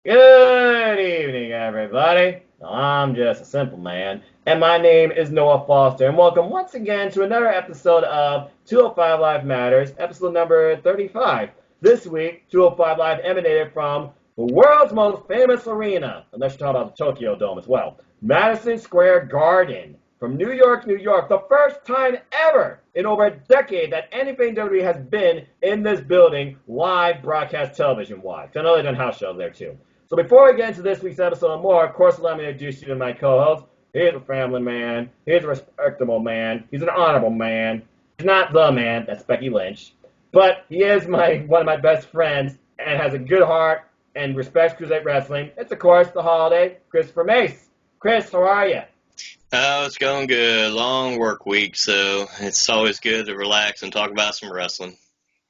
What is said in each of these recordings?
Good evening, everybody. I'm just a simple man, and my name is Noah Foster, and welcome once again to another episode of 205 Live Matters, episode number 35. This week, 205 Live emanated from the world's most famous arena, unless you're talking about the Tokyo Dome as well, Madison Square Garden, from New York, New York. The first time ever in over a decade that anything WWE has been in this building, live broadcast television-wise. I know they've done house shows there too. So before we get into this week's episode and more, of course, let me introduce you to my co-host. He's a family man. He's a respectable man. He's an honorable man. He's not the man. That's Becky Lynch. But he is one of my best friends and has a good heart and respects Cruiserweight Wrestling. It's, of course, the holiday, Christopher Mace. Chris, how are you? Oh, it's going good. Long work week, so it's always good to relax and talk about some wrestling.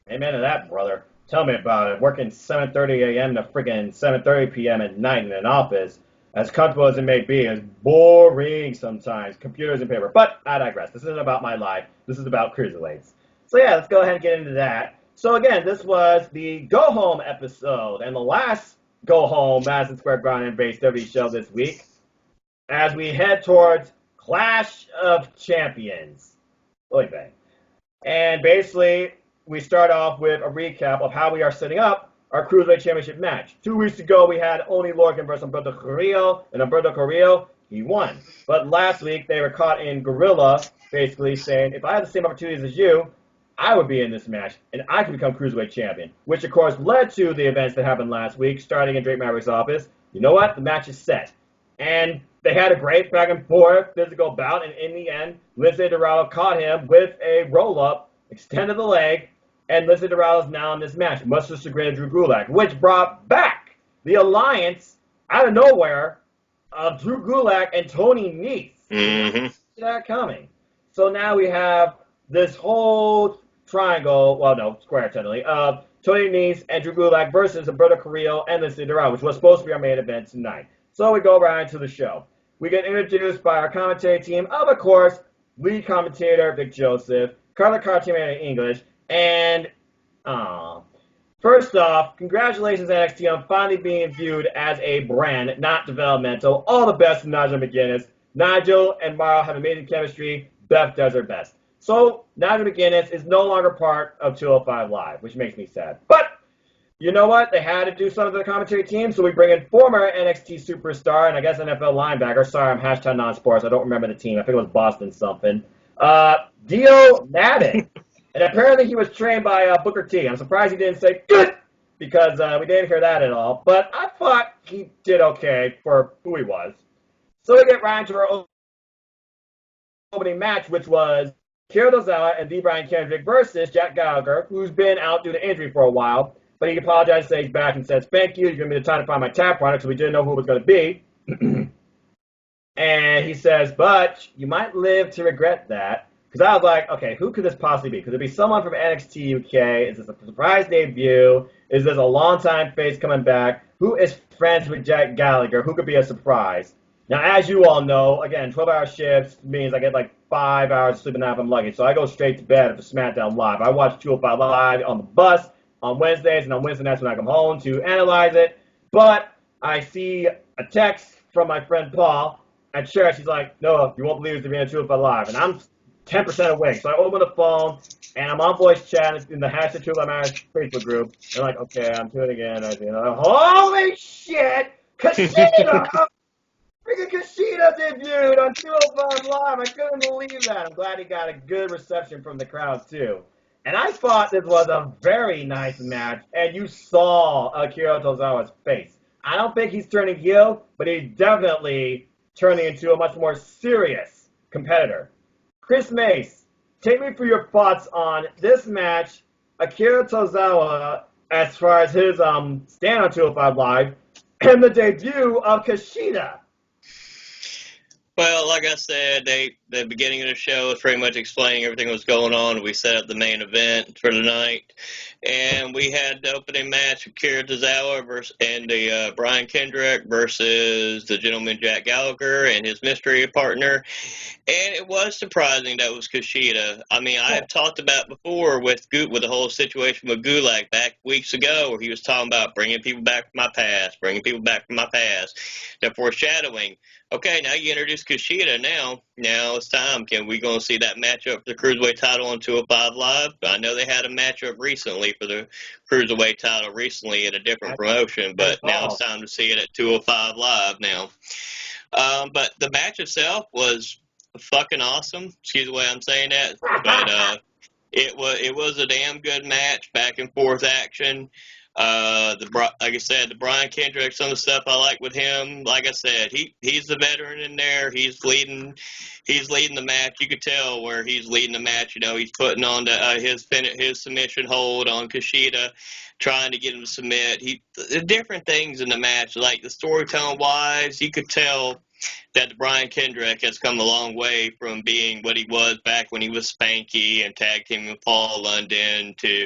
Amen to that, brother. Tell me about it. Working 7:30 a.m. to freaking 7:30 p.m. at night in an office, as comfortable as it may be, is boring sometimes. Computers and paper. But I digress. This isn't about my life. This is about cruiserweights. So yeah, let's go ahead and get into that. So again, this was the Go Home episode, and the last Go Home Madison Square Garden based WWE show this week, as we head towards Clash of Champions. Oy vey. And basically, we start off with a recap of how we are setting up our Cruiserweight Championship match. 2 weeks ago, we had Oney Lorcan versus Humberto Carrillo, and Humberto Carrillo, he won. But last week, they were caught in guerrilla, basically saying, if I had the same opportunities as you, I would be in this match, and I could become Cruiserweight Champion, which, of course, led to the events that happened last week, starting in Drake Maverick's office. You know what? The match is set. And they had a great back-and-forth physical bout, and in the end, Lince Dorado caught him with a roll-up, extended the leg, and Lince Dorado is now in this match, much to the chagrin of Drew Gulak, which brought back the alliance out of nowhere of Drew Gulak and Tony Nese. Mm-hmm. See that coming. So now we have this whole triangle, well, no, square technically, of Tony Nese and Drew Gulak versus Humberto Carrillo and Lince Dorado, which was supposed to be our main event tonight. So we go right into the show. We get introduced by our commentary team of course, lead commentator Vic Joseph, color commentator in English, and first off, congratulations NXT on finally being viewed as a brand, not developmental. All the best to Nigel McGuinness. Nigel and Morrow have amazing chemistry. Beth does her best. So Nigel McGuinness is no longer part of 205 Live, which makes me sad. But you know what? They had to do something to the commentary team, so we bring in former NXT superstar and I guess NFL linebacker. Sorry, I'm hashtag non-sports. I don't remember the team. I think it was Boston something. Dio Madden. And apparently he was trained by Booker T. I'm surprised he didn't say good because we didn't hear that at all. But I thought he did okay for who he was. So we get right into our opening match, which was Kira Tozawa and D. Brian Kendrick versus Jack Gallagher, who's been out due to injury for a while. But he apologized, says he's back, and says, thank you. You're giving me the time to find my tap product, so we didn't know who it was going to be. And he says, but you might live to regret that. Because I was like, okay, who could this possibly be? Could it be someone from NXT UK? Is this a surprise debut? Is this a long-time face coming back? Who is friends with Jack Gallagher? Who could be a surprise? Now, as you all know, again, 12-hour shifts means I get like 5 hours of sleep and a half if I'm lucky. So I go straight to bed for SmackDown Live. I watch 205 Live on the bus on Wednesdays, and on Wednesday nights when I come home to analyze it. But I see a text from my friend Paul at church. He's like, Noah, you won't believe it's being 205 Live. And I'm 10% awake. So I open the phone, and I'm on voice chat in the hashtag 205 Matters Facebook group. And I'm like, okay, I'm tuning in. Holy shit! Kushida! Freaking Kushida debuted on 205 Live. I couldn't believe that. I'm glad he got a good reception from the crowd, too. And I thought this was a very nice match, and you saw Akira Tozawa's face. I don't think he's turning heel, but he's definitely turning into a much more serious competitor. Chris Mace, take me through your thoughts on this match, Akira Tozawa, as far as his stand on 205 Live, and the debut of Kushida. Well, like I said, the beginning of the show was pretty much explaining everything that was going on. We set up the main event for the night, and we had the opening match of Kira Tozawa and the Brian Kendrick versus the gentleman Jack Gallagher and his mystery partner. And it was surprising that it was Kushida. I mean, I have talked about before with the whole situation with Gulak back weeks ago, where he was talking about bringing people back from my past, the foreshadowing. Okay, now you introduce Kushida. Now it's time. We going to see that matchup for the Cruiserweight title on 205 Live? I know they had a matchup recently for the Cruiserweight title recently at a different promotion, but now it's time to see it at 205 Live now. But the match itself was fucking awesome. Excuse the way I'm saying that, but it was a damn good match, back and forth action. Like I said, the Brian Kendrick, some of the stuff I like with him. Like I said, he's the veteran in there. He's leading the match. You could tell where he's leading the match. You know, he's putting on his submission hold on Kushida, trying to get him to submit. Different things in the match, like the storytelling wise, you could tell that Brian Kendrick has come a long way from being what he was back when he was Spanky and tag teaming with Paul London to,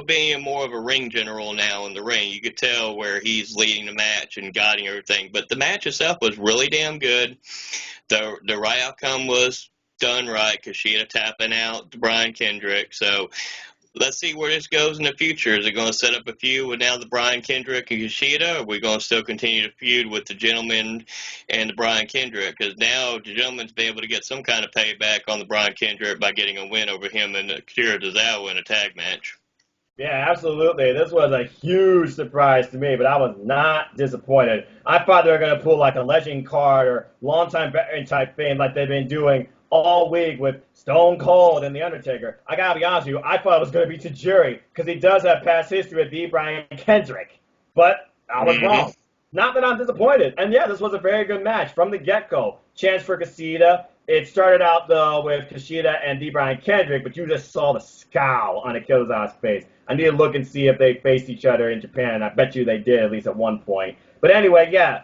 being more of a ring general now in the ring. You could tell where he's leading the match and guiding everything. But the match itself was really damn good. The right outcome was done right. Kushida tapping out to Brian Kendrick. So let's see where this goes in the future. Is it going to set up a feud with now the Brian Kendrick and Kushida, or are we going to still continue to feud with the gentleman and the Brian Kendrick? Because now the gentleman's been able to get some kind of payback on the Brian Kendrick by getting a win over him and Akira Tozawa in a tag match. Yeah, absolutely. This was a huge surprise to me, but I was not disappointed. I thought they were going to pull like a legend card or longtime veteran type thing like they've been doing all week with Stone Cold and The Undertaker. I gotta be honest with you, I thought it was going to be Tajiri, because he does have past history with the Brian Kendrick. But I was wrong. Not that I'm disappointed. And yeah, this was a very good match from the get-go. Chance for Kushida. It started out, though, with Kushida and D. Brian Kendrick, but you just saw the scowl on Akira Tozawa's face. I need to look and see if they faced each other in Japan. I bet you they did, at least at one point. But anyway, yeah.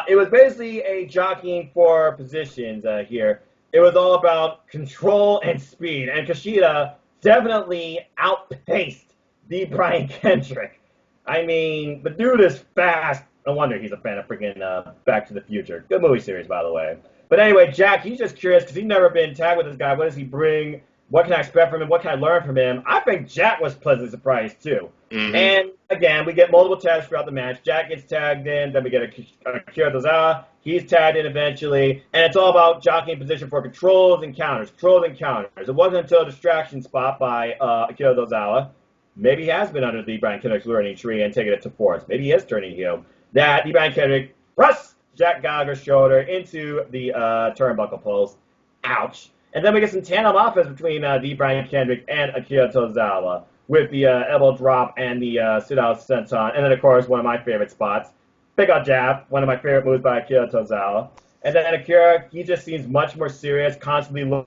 It was basically a jockeying for positions here. It was all about control and speed, and Kushida definitely outpaced the Brian Kendrick. I mean, the dude is fast. No wonder he's a fan of freaking Back to the Future. Good movie series, by the way. But anyway, Jack, he's just curious because he's never been tagged with this guy. What does he bring? What can I expect from him? What can I learn from him? I think Jack was pleasantly surprised, too. Mm-hmm. And, again, we get multiple tags throughout the match. Jack gets tagged in. Then we get Akira Tozawa. He's tagged in eventually. And it's all about jockeying position for controls and counters. It wasn't until a distraction spot by Akira Tozawa. Maybe he has been under the Brian Kendrick's learning tree and taking it to force. Maybe he is turning heel. That the Brian Kendrick thrusts Jack Gallagher's shoulder into the turnbuckle post. Ouch. And then we get some tandem offense between the Brian Kendrick and Akira Tozawa with the elbow drop and the sit-out senton. And then, of course, one of my favorite spots, pick-out jab, one of my favorite moves by Akira Tozawa. And then Akira, he just seems much more serious, constantly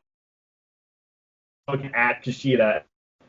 looking at Kushida.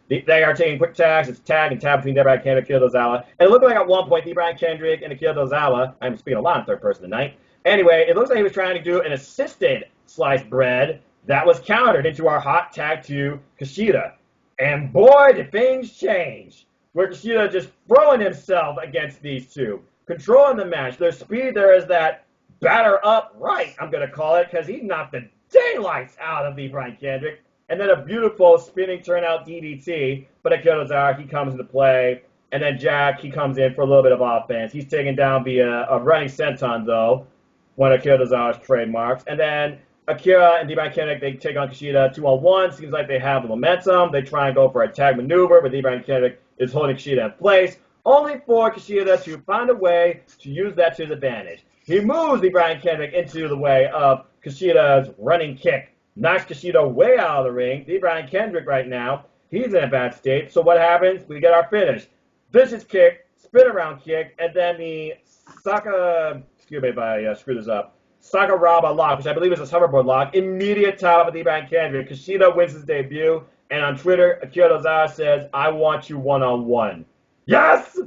They are taking quick tags. It's tag and tag between Brian Kendrick and Akira Tozawa. And it looked like at one point, Brian Kendrick and Akira Tozawa, I'm speaking a lot in third person tonight. Anyway, it looks like he was trying to do an assisted sliced bread that was countered into our hot tag to Kushida. And boy, did things change. Where Kushida just throwing himself against these two. Controlling the match. There's speed. There is that batter up right, I'm going to call it, because he knocked the daylights out of the Brian Kendrick. And then a beautiful spinning turnout DDT. But Akira Tozawa, he comes into play. And then Jack, he comes in for a little bit of offense. He's taken down via a running senton, though, one of Akira Tozawa's trademarks. And then Akira and Brian Kendrick, they take on Kushida 2-on-1. Seems like they have the momentum. They try and go for a tag maneuver, but Brian Kendrick is holding Kushida in place, only for Kushida to find a way to use that to his advantage. He moves Brian Kendrick into the way of Kushida's running kick, knocks Kushida way out of the ring. Brian Kendrick right now, he's in a bad state. So what happens? We get our finish. Vicious kick, spin around kick, and then the excuse me if I screw this up, Sakuraba lock, which I believe is a hoverboard lock. Immediate top of the Brian Kendrick. Kushida wins his debut. And on Twitter, Akira Tozawa says, "I want you one-on-one." Yes!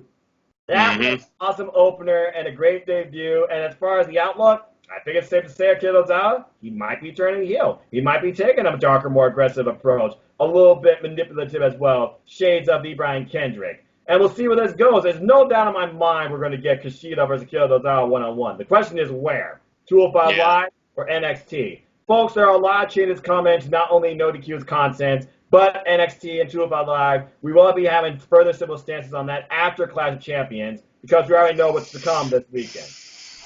That was an awesome opener and a great debut. And as far as the outlook, I think it's safe to say Akira Tozawa, he might be turning heel. He might be taking a darker, more aggressive approach. A little bit manipulative as well. Shades of the Brian Kendrick. And we'll see where this goes. There's no doubt in my mind we're going to get Kushida versus Akira Tozawa one-on-one. The question is where? 205 Live or NXT? folks, there are a lot of changes coming to not only No DQ's content, but NXT and 205 Live. We will be having further civil stances on that after Clash of Champions, because we already know what's to come this weekend.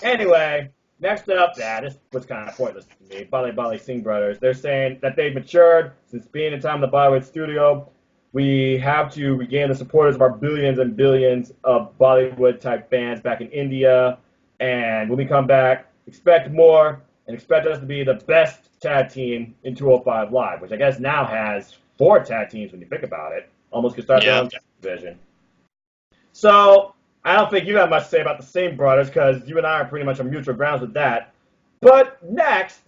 Anyway, next up, this was kind of pointless to me. Bali Singh brothers. They're saying that they've matured since being in time in the Bollywood studio. We have to regain the supporters of our billions and billions of Bollywood-type fans back in India. And when we come back, expect more and expect us to be the best tag team in 205 Live, which I guess now has 4 tag teams when you think about it. Almost could start their own division. So I don't think you have much to say about the Singh brothers, because you and I are pretty much on mutual grounds with that. But next,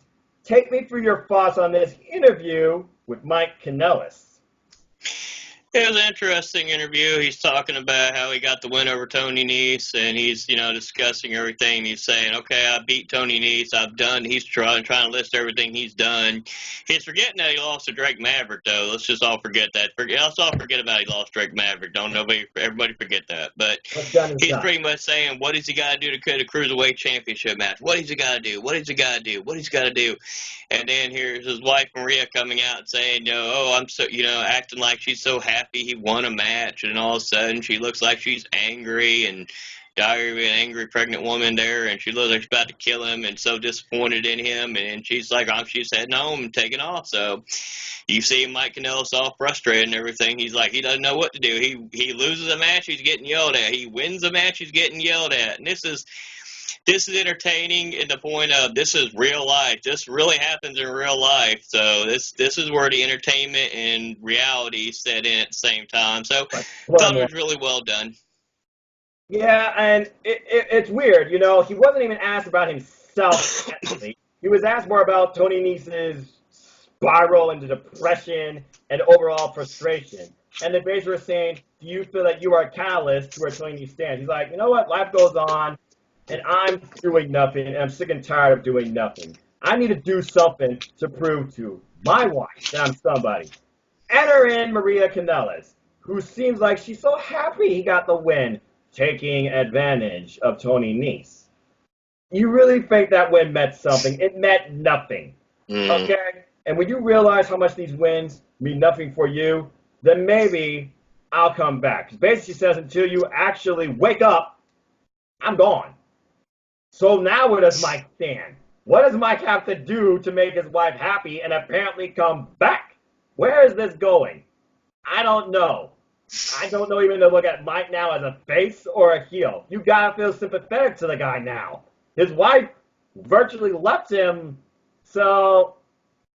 take me through your thoughts on this interview with Mike Kanellis. It was an interesting interview. He's talking about how he got the win over Tony Nese, and he's, discussing everything. He's saying, okay, I beat Tony Nese. I've done. He's trying to list everything he's done. He's forgetting that he lost to Drake Maverick, though. Let's just all forget that. Let's all forget about he lost Drake Maverick. Everybody forget that. But he's pretty much saying, what does he got to do to get a Cruiserweight Championship match? What does he got to do? What does he got to do? What does he got to do? And then here's his wife, Maria, coming out and saying, I'm so, acting like she's so happy he won a match, and all of a sudden she looks like she's angry and diary of an angry pregnant woman there, and she looks like she's about to kill him and so disappointed in him, and she's like, she's heading home and taking off. So you see Mike Kanellis all frustrated and everything. He's like, he doesn't know what to do. He loses a match, he's getting yelled at. He wins a match, he's getting yelled at. And this is entertaining in the point of this is real life. This really happens in real life. So this is where the entertainment and reality set in at the same time. So I thought it was really well done. Yeah, and it's weird. He wasn't even asked about himself. He was asked more about Tony Nese's spiral into depression and overall frustration. And the basically were saying, do you feel that you are a catalyst to where Tony Nese stands? He's like, you know what? Life goes on. And I'm doing nothing, and I'm sick and tired of doing nothing. I need to do something to prove to my wife that I'm somebody. Enter in Maria Kanellis, who seems like she's so happy he got the win, taking advantage of Tony Nese. You really think that win meant something? It meant nothing. Okay? And when you realize how much these wins mean nothing for you, then maybe I'll come back. Because basically she says, until you actually wake up, I'm gone. So now where does Mike stand? What does Mike have to do to make his wife happy and apparently come back? Where is this going? I don't know. I don't know even to look at Mike now as a face or a heel. You gotta feel sympathetic to the guy now. His wife virtually left him, so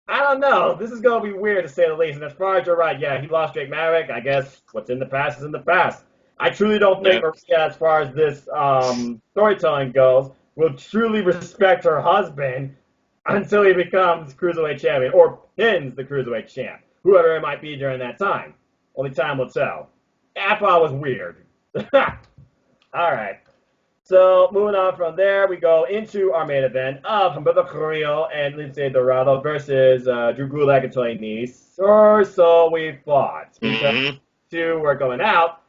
I don't know. This is gonna be weird to say the least. And as far as you're right, yeah, he lost Drake Maverick. I guess what's in the past is in the past. I truly don't think Maria, as far as this storytelling goes, will truly respect her husband until he becomes Cruiserweight Champion or pins the Cruiserweight Champ, whoever it might be during that time. Only time will tell. I thought it was weird. All right. So moving on from there, we go into our main event of Humberto Carrillo and Lince Dorado versus Drew Gulak and Tony Nese. Or so we thought. Because two were going out.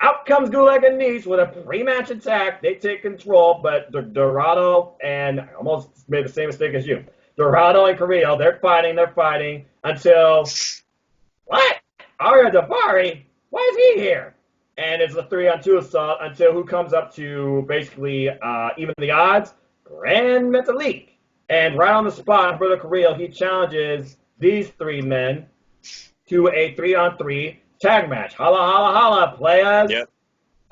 Out comes Gulak and Nese with a pre-match attack. They take control, but Dorado, and I almost made the same mistake as you. Dorado and Carrillo, they're fighting until, what? Arya Daivari? Why is he here? And it's a 3-on-2 assault until who comes up to basically even the odds? Grand Metalik. And right on the spot, Humberto Carrillo, he challenges these 3 men to a 3-on-3 tag match. Holla, holla, holla, players. Yep.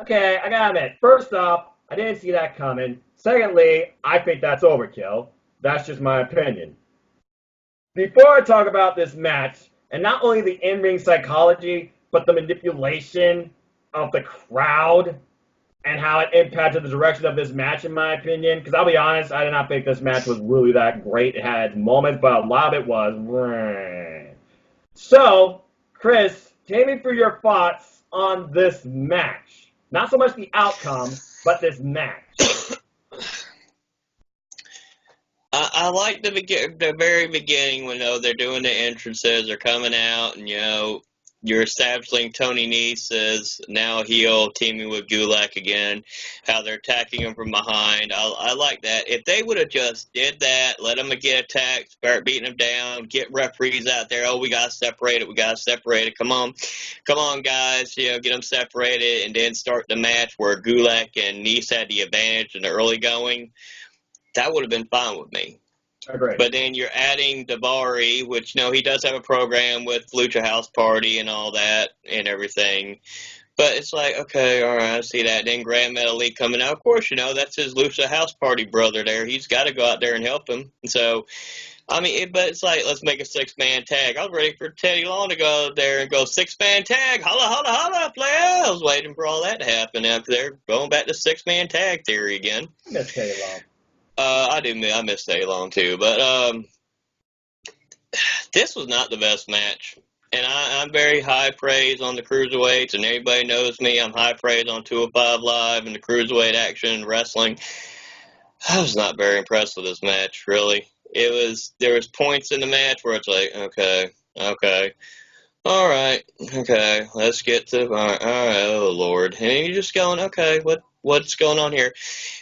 Okay, I gotta admit, first off, I didn't see that coming. Secondly, I think that's overkill. That's just my opinion. Before I talk about this match, and not only the in-ring psychology, but the manipulation of the crowd and how it impacted the direction of this match, in my opinion, because I'll be honest, I did not think this match was really that great. It had its moments, but a lot of it was. So, Chris, take me through your thoughts on this match. Not so much the outcome, but this match. I like the very beginning when they're doing the entrances, they're coming out, and You're establishing Tony Nese as now heel, teaming with Gulak again, how they're attacking him from behind. I like that. If they would have just did that, let them get attacked, start beating them down, get referees out there, oh, we got to separate it, come on, guys, get them separated, and then start the match where Gulak and Nese had the advantage in the early going, that would have been fine with me. Agreed. But then you're adding Daivari, which, he does have a program with Lucha House Party and all that and everything. But it's like, okay, all right, I see that. Then Grand Metalik coming out. Of course, that's his Lucha House Party brother there. He's got to go out there and help him. And so, but it's like, let's make a 6-man tag. I was ready for Teddy Long to go out there and go 6-man tag. Holla, holla, holla, player. I was waiting for all that to happen now because they're going back to 6-man tag theory again. Miss Teddy Long. I miss Teddy Long too, but this was not the best match. And I'm very high praise on the Cruiserweights, and everybody knows me. I'm high praise on 205 Live and the Cruiserweight action and wrestling. I was not very impressed with this match, really. There was points in the match where it's like, okay, all right, okay, let's get to, all right, oh Lord. And you're just going, okay, what's going on here?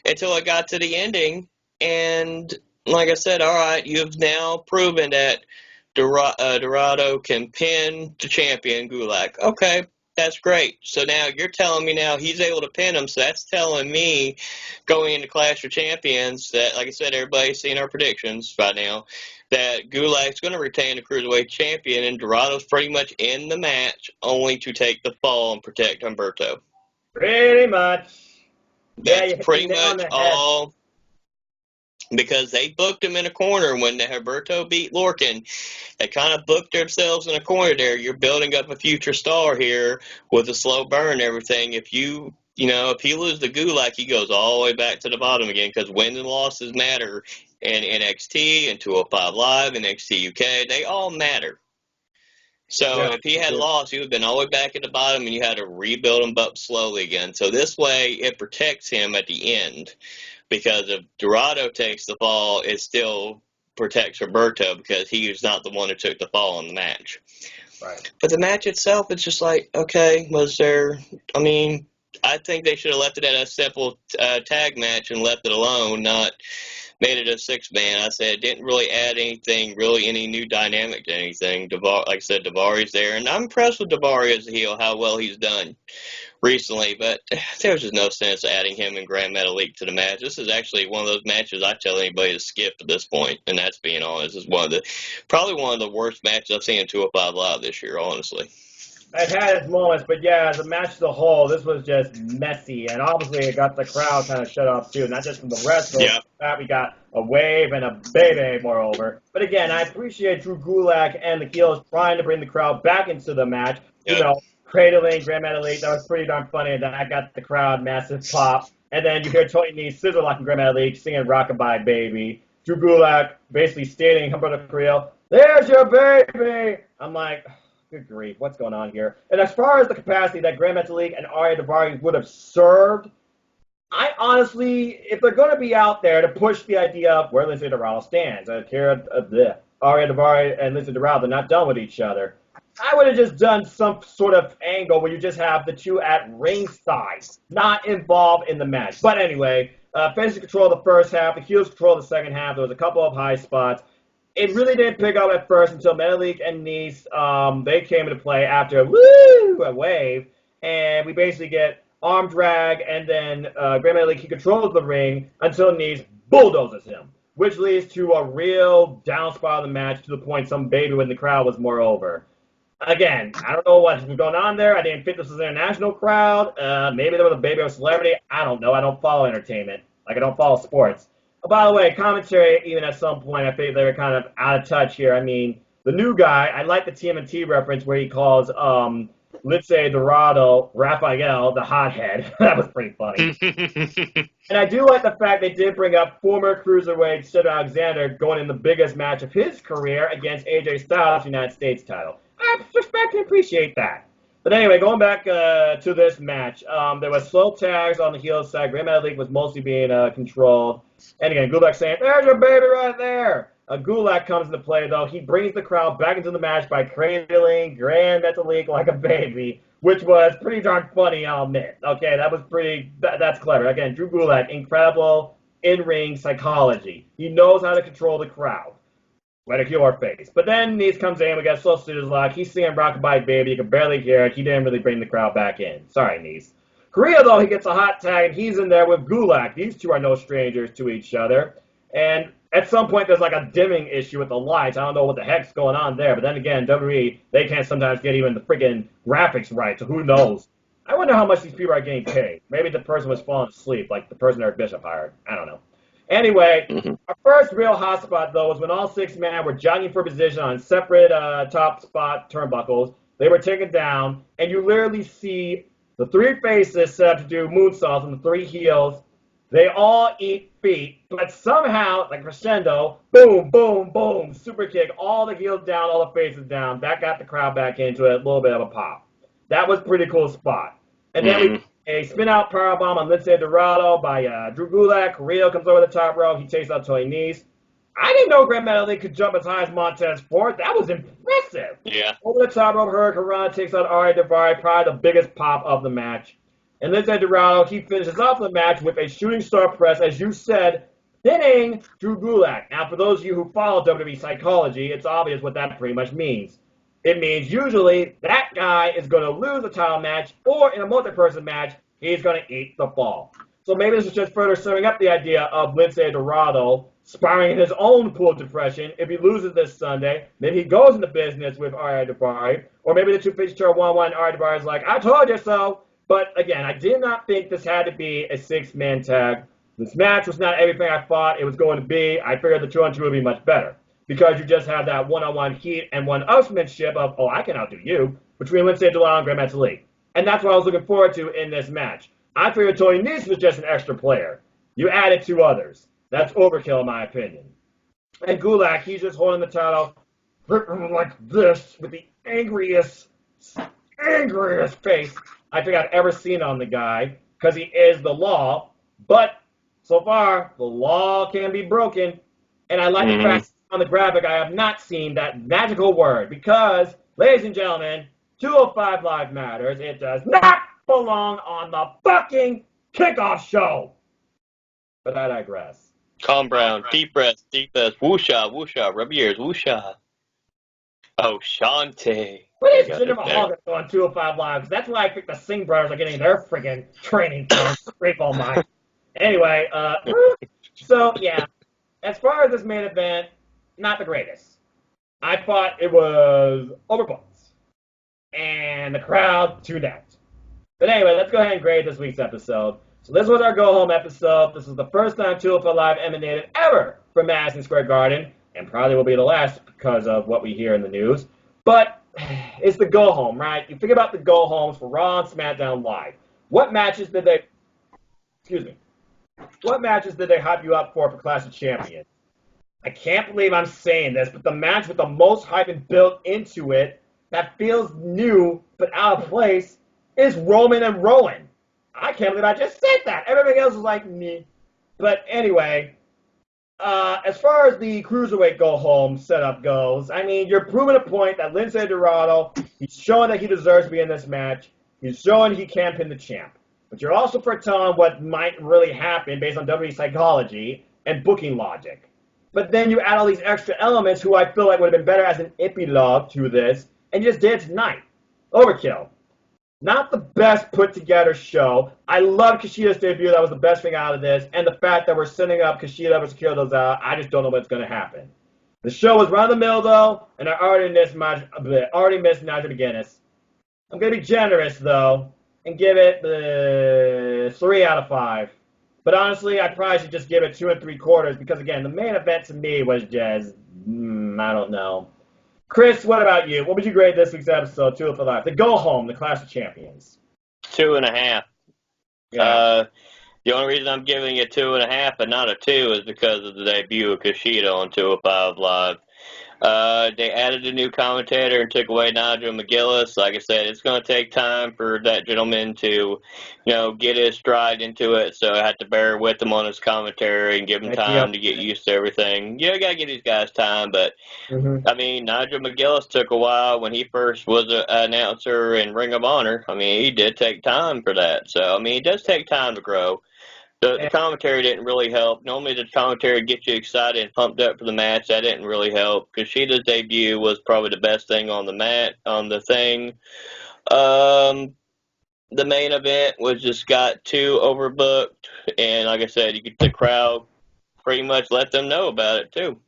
Until I got to the ending. And like I said, all right, you've now proven that Dorado can pin the champion, Gulak. Okay, that's great. So now you're telling me now he's able to pin him, so that's telling me going into Clash of Champions that, like I said, everybody's seen our predictions by now, that Gulak's going to retain the Cruiserweight champion, and Dorado's pretty much in the match only to take the fall and protect Humberto. Pretty much. That's pretty much all. Because they booked him in a corner when Humberto beat Lorcan. They kind of booked themselves in a corner there. You're building up a future star here with a slow burn and everything. If if he loses the Gulak, he goes all the way back to the bottom again because wins and losses matter. And NXT and 205 Live and NXTUK, they all matter. So if he had lost, he would have been all the way back at the bottom and you had to rebuild him up slowly again. So this way, it protects him at the end. Because if Dorado takes the fall, it still protects Humberto because he was not the one who took the fall in the match. Right. But the match itself, it's just like, okay, I think they should have left it at a simple tag match and left it alone, not made it a 6-man. I said it didn't really add anything, really any new dynamic to anything. Like I said, Daivari's there, and I'm impressed with Daivari as a heel, how well he's done recently, but there was just no sense adding him and Grand Metalik to the match. This is actually one of those matches I tell anybody to skip at this point, and that's being honest. It's probably one of the worst matches I've seen in 205 Live this year, honestly. It had its moments, but yeah, as a match as a whole, this was just messy, and obviously it got the crowd kind of shut off too, not just from the wrestlers, but we got a wave and a baby, moreover. But again, I appreciate Drew Gulak and the heels trying to bring the crowd back into the match, cradling Grand Metalik. That was pretty darn funny, and then I got the crowd massive pop. And then you hear Tony Nese scissor locking Grand Metalik singing Rockabye Baby. Drew Gulak basically stating Humberto Carrillo, there's your baby! I'm like, good grief, what's going on here? And as far as the capacity that Grand Metalik and Arya Daivari would have served, I honestly, if they're going to be out there to push the idea of where Lindsay Dorado stands, Arya Daivari and Lindsay Dorado, they're not done with each other. I would have just done some sort of angle where you just have the two at ringside, not involved in the match. But anyway, faces control the first half, the heels control the second half. There was a couple of high spots. It really didn't pick up at first until Metalik and Nese, they came into play after a wave, and we basically get arm drag, and then Grand Metalik, he controls the ring until Nese bulldozes him, which leads to a real down spiral of the match to the point some baby in the crowd was moreover. Again, I don't know what was going on there. I didn't think this was an international crowd. Maybe there was a baby or a celebrity. I don't know. I don't follow entertainment. Like, I don't follow sports. By the way, commentary, even at some point, I think they were kind of out of touch here. I mean, the new guy, I like the TMNT reference where he calls Lindsay Dorado Raphael the hothead. That was pretty funny. And I do like the fact they did bring up former Cruiserweight Cedric Alexander going in the biggest match of his career against AJ Styles' United States title. I respect and appreciate that. But anyway, going back to this match, there was slow tags on the heel side. Grand Metalik was mostly being controlled. And again, Gulak saying, there's your baby right there. Gulak comes into play, though. He brings the crowd back into the match by cradling Grand Metalik like a baby, which was pretty darn funny, I'll admit. Okay, that was that's clever. Again, Drew Gulak, incredible in-ring psychology. He knows how to control the crowd, whether heel or face. But then Nice comes in, we got Slow Scissors Lock. He's singing Rockabye Baby. You can barely hear it. He didn't really bring the crowd back in. Sorry, Nice. Korea, though, he gets a hot tag, and he's in there with Gulak. These two are no strangers to each other. And at some point, there's like a dimming issue with the lights. I don't know what the heck's going on there. But then again, WWE, they can't sometimes get even the freaking graphics right, so who knows? I wonder how much these people are getting paid. Maybe the person was falling asleep, like the person Eric Bishop hired. I don't know. Anyway, our first real hot spot, though, was when all 6 men were jogging for position on separate top spot turnbuckles. They were taken down, and you literally see the 3 faces set up to do moonsaults and the 3 heels. They all eat feet, but somehow, like crescendo, boom, boom, boom, super kick, all the heels down, all the faces down. That got the crowd back into it, a little bit of a pop. That was a pretty cool spot. And then we a spin-out powerbomb on Lince Dorado by Drew Gulak. Carrillo comes over the top rope. He takes out Tony Nese. I didn't know Grand Metalik could jump as high as Montez Ford. That was impressive. Yeah. Over the top rope, Hurricane Rana takes out Ari Daivari, probably the biggest pop of the match. And Lince Dorado, he finishes off the match with a shooting star press, as you said, pinning Drew Gulak. Now, for those of you who follow WWE psychology, it's obvious what that pretty much means. It means usually that guy is going to lose a title match, or in a multi-person match, he's going to eat the fall. So maybe this is just further serving up the idea of Lince Dorado sparring in his own pool of depression. If he loses this Sunday, maybe he goes into business with Ari Daivari, or maybe the 2 faces are 1-1. Ari Daivari is like, I told you so. But again, I did not think this had to be a 6-man tag. This match was not everything I thought it was going to be. I figured the 2-on-2 would be much better, because you just have that one-on-one heat and one-upsmanship of, oh, I can outdo you, between Lince Dorado and Grand Metalik. And that's what I was looking forward to in this match. I figured Tony Nese was just an extra player. You added 2 others. That's overkill, in my opinion. And Gulak, he's just holding the title like this, with the angriest face I think I've ever seen on the guy, because he is the law. But so far, the law can be broken. And I like the fact on the graphic I have not seen that magical word, because, ladies and gentlemen, 205 Live matters. It does not belong on the fucking kickoff show. But I digress. Calm Brown, deep breath, woosha, woosha, rub your ears, woosha. Oh, Shantae. What is Jinder Mahal on 205 Live? That's why I think the Singh brothers are getting their friggin' training from Scrape All Mine. Anyway, so yeah, as far as this main event, not the greatest. I thought it was overbooked, and the crowd tuned out. But anyway, let's go ahead and grade this week's episode. So this was our go-home episode. This is the first time 205 Live emanated ever from Madison Square Garden, and probably will be the last because of what we hear in the news. But it's the go-home, right? You think about the go-homes for Raw and SmackDown Live. What matches did they hype you up for Clash of Champions? I can't believe I'm saying this, but the match with the most hype and built into it that feels new but out of place is Roman and Rowan. I can't believe I just said that. Everything else is like me. But anyway, as far as the Cruiserweight go-home setup goes, I mean, you're proving a point that Lince Dorado, he's showing that he deserves to be in this match. He's showing he can pin the champ. But you're also foretelling what might really happen based on WWE psychology and booking logic. But then you add all these extra elements who I feel like would have been better as an epilogue to this, and you just did it tonight. Overkill. Not the best put-together show. I love Kushida's debut. That was the best thing out of this. And the fact that we're setting up Kushida versus Kyoto Zawa, I just don't know what's going to happen. The show was run-of-the-mill, though, and I already missed Nigel McGuinness. I'm going to be generous, though, and give it 3 out of 5. But honestly, I probably should just give it 2 3/4 because, again, the main event to me was just, I don't know. Chris, what about you? What would you grade this week's episode, 205 Live? The go-home, the Clash of Champions. 2.5. Yeah. The only reason I'm giving it 2.5 but not a 2 is because of the debut of Kushida on 205 Live. They added a new commentator and took away Nigel McGillis. Like I said, it's going to take time for that gentleman to, get his stride into it. So I had to bear with him on his commentary and give him time to get used to everything. You got to give these guys time. But, I mean, Nigel McGillis took a while when he first was an announcer in Ring of Honor. I mean, he did take time for that. So, I mean, it does take time to grow. The commentary didn't really help. Normally the commentary gets you excited and pumped up for the match. That didn't really help. Kushida's debut was probably the best thing on the the thing. The main event got too overbooked, and like I said, the crowd pretty much let them know about it too.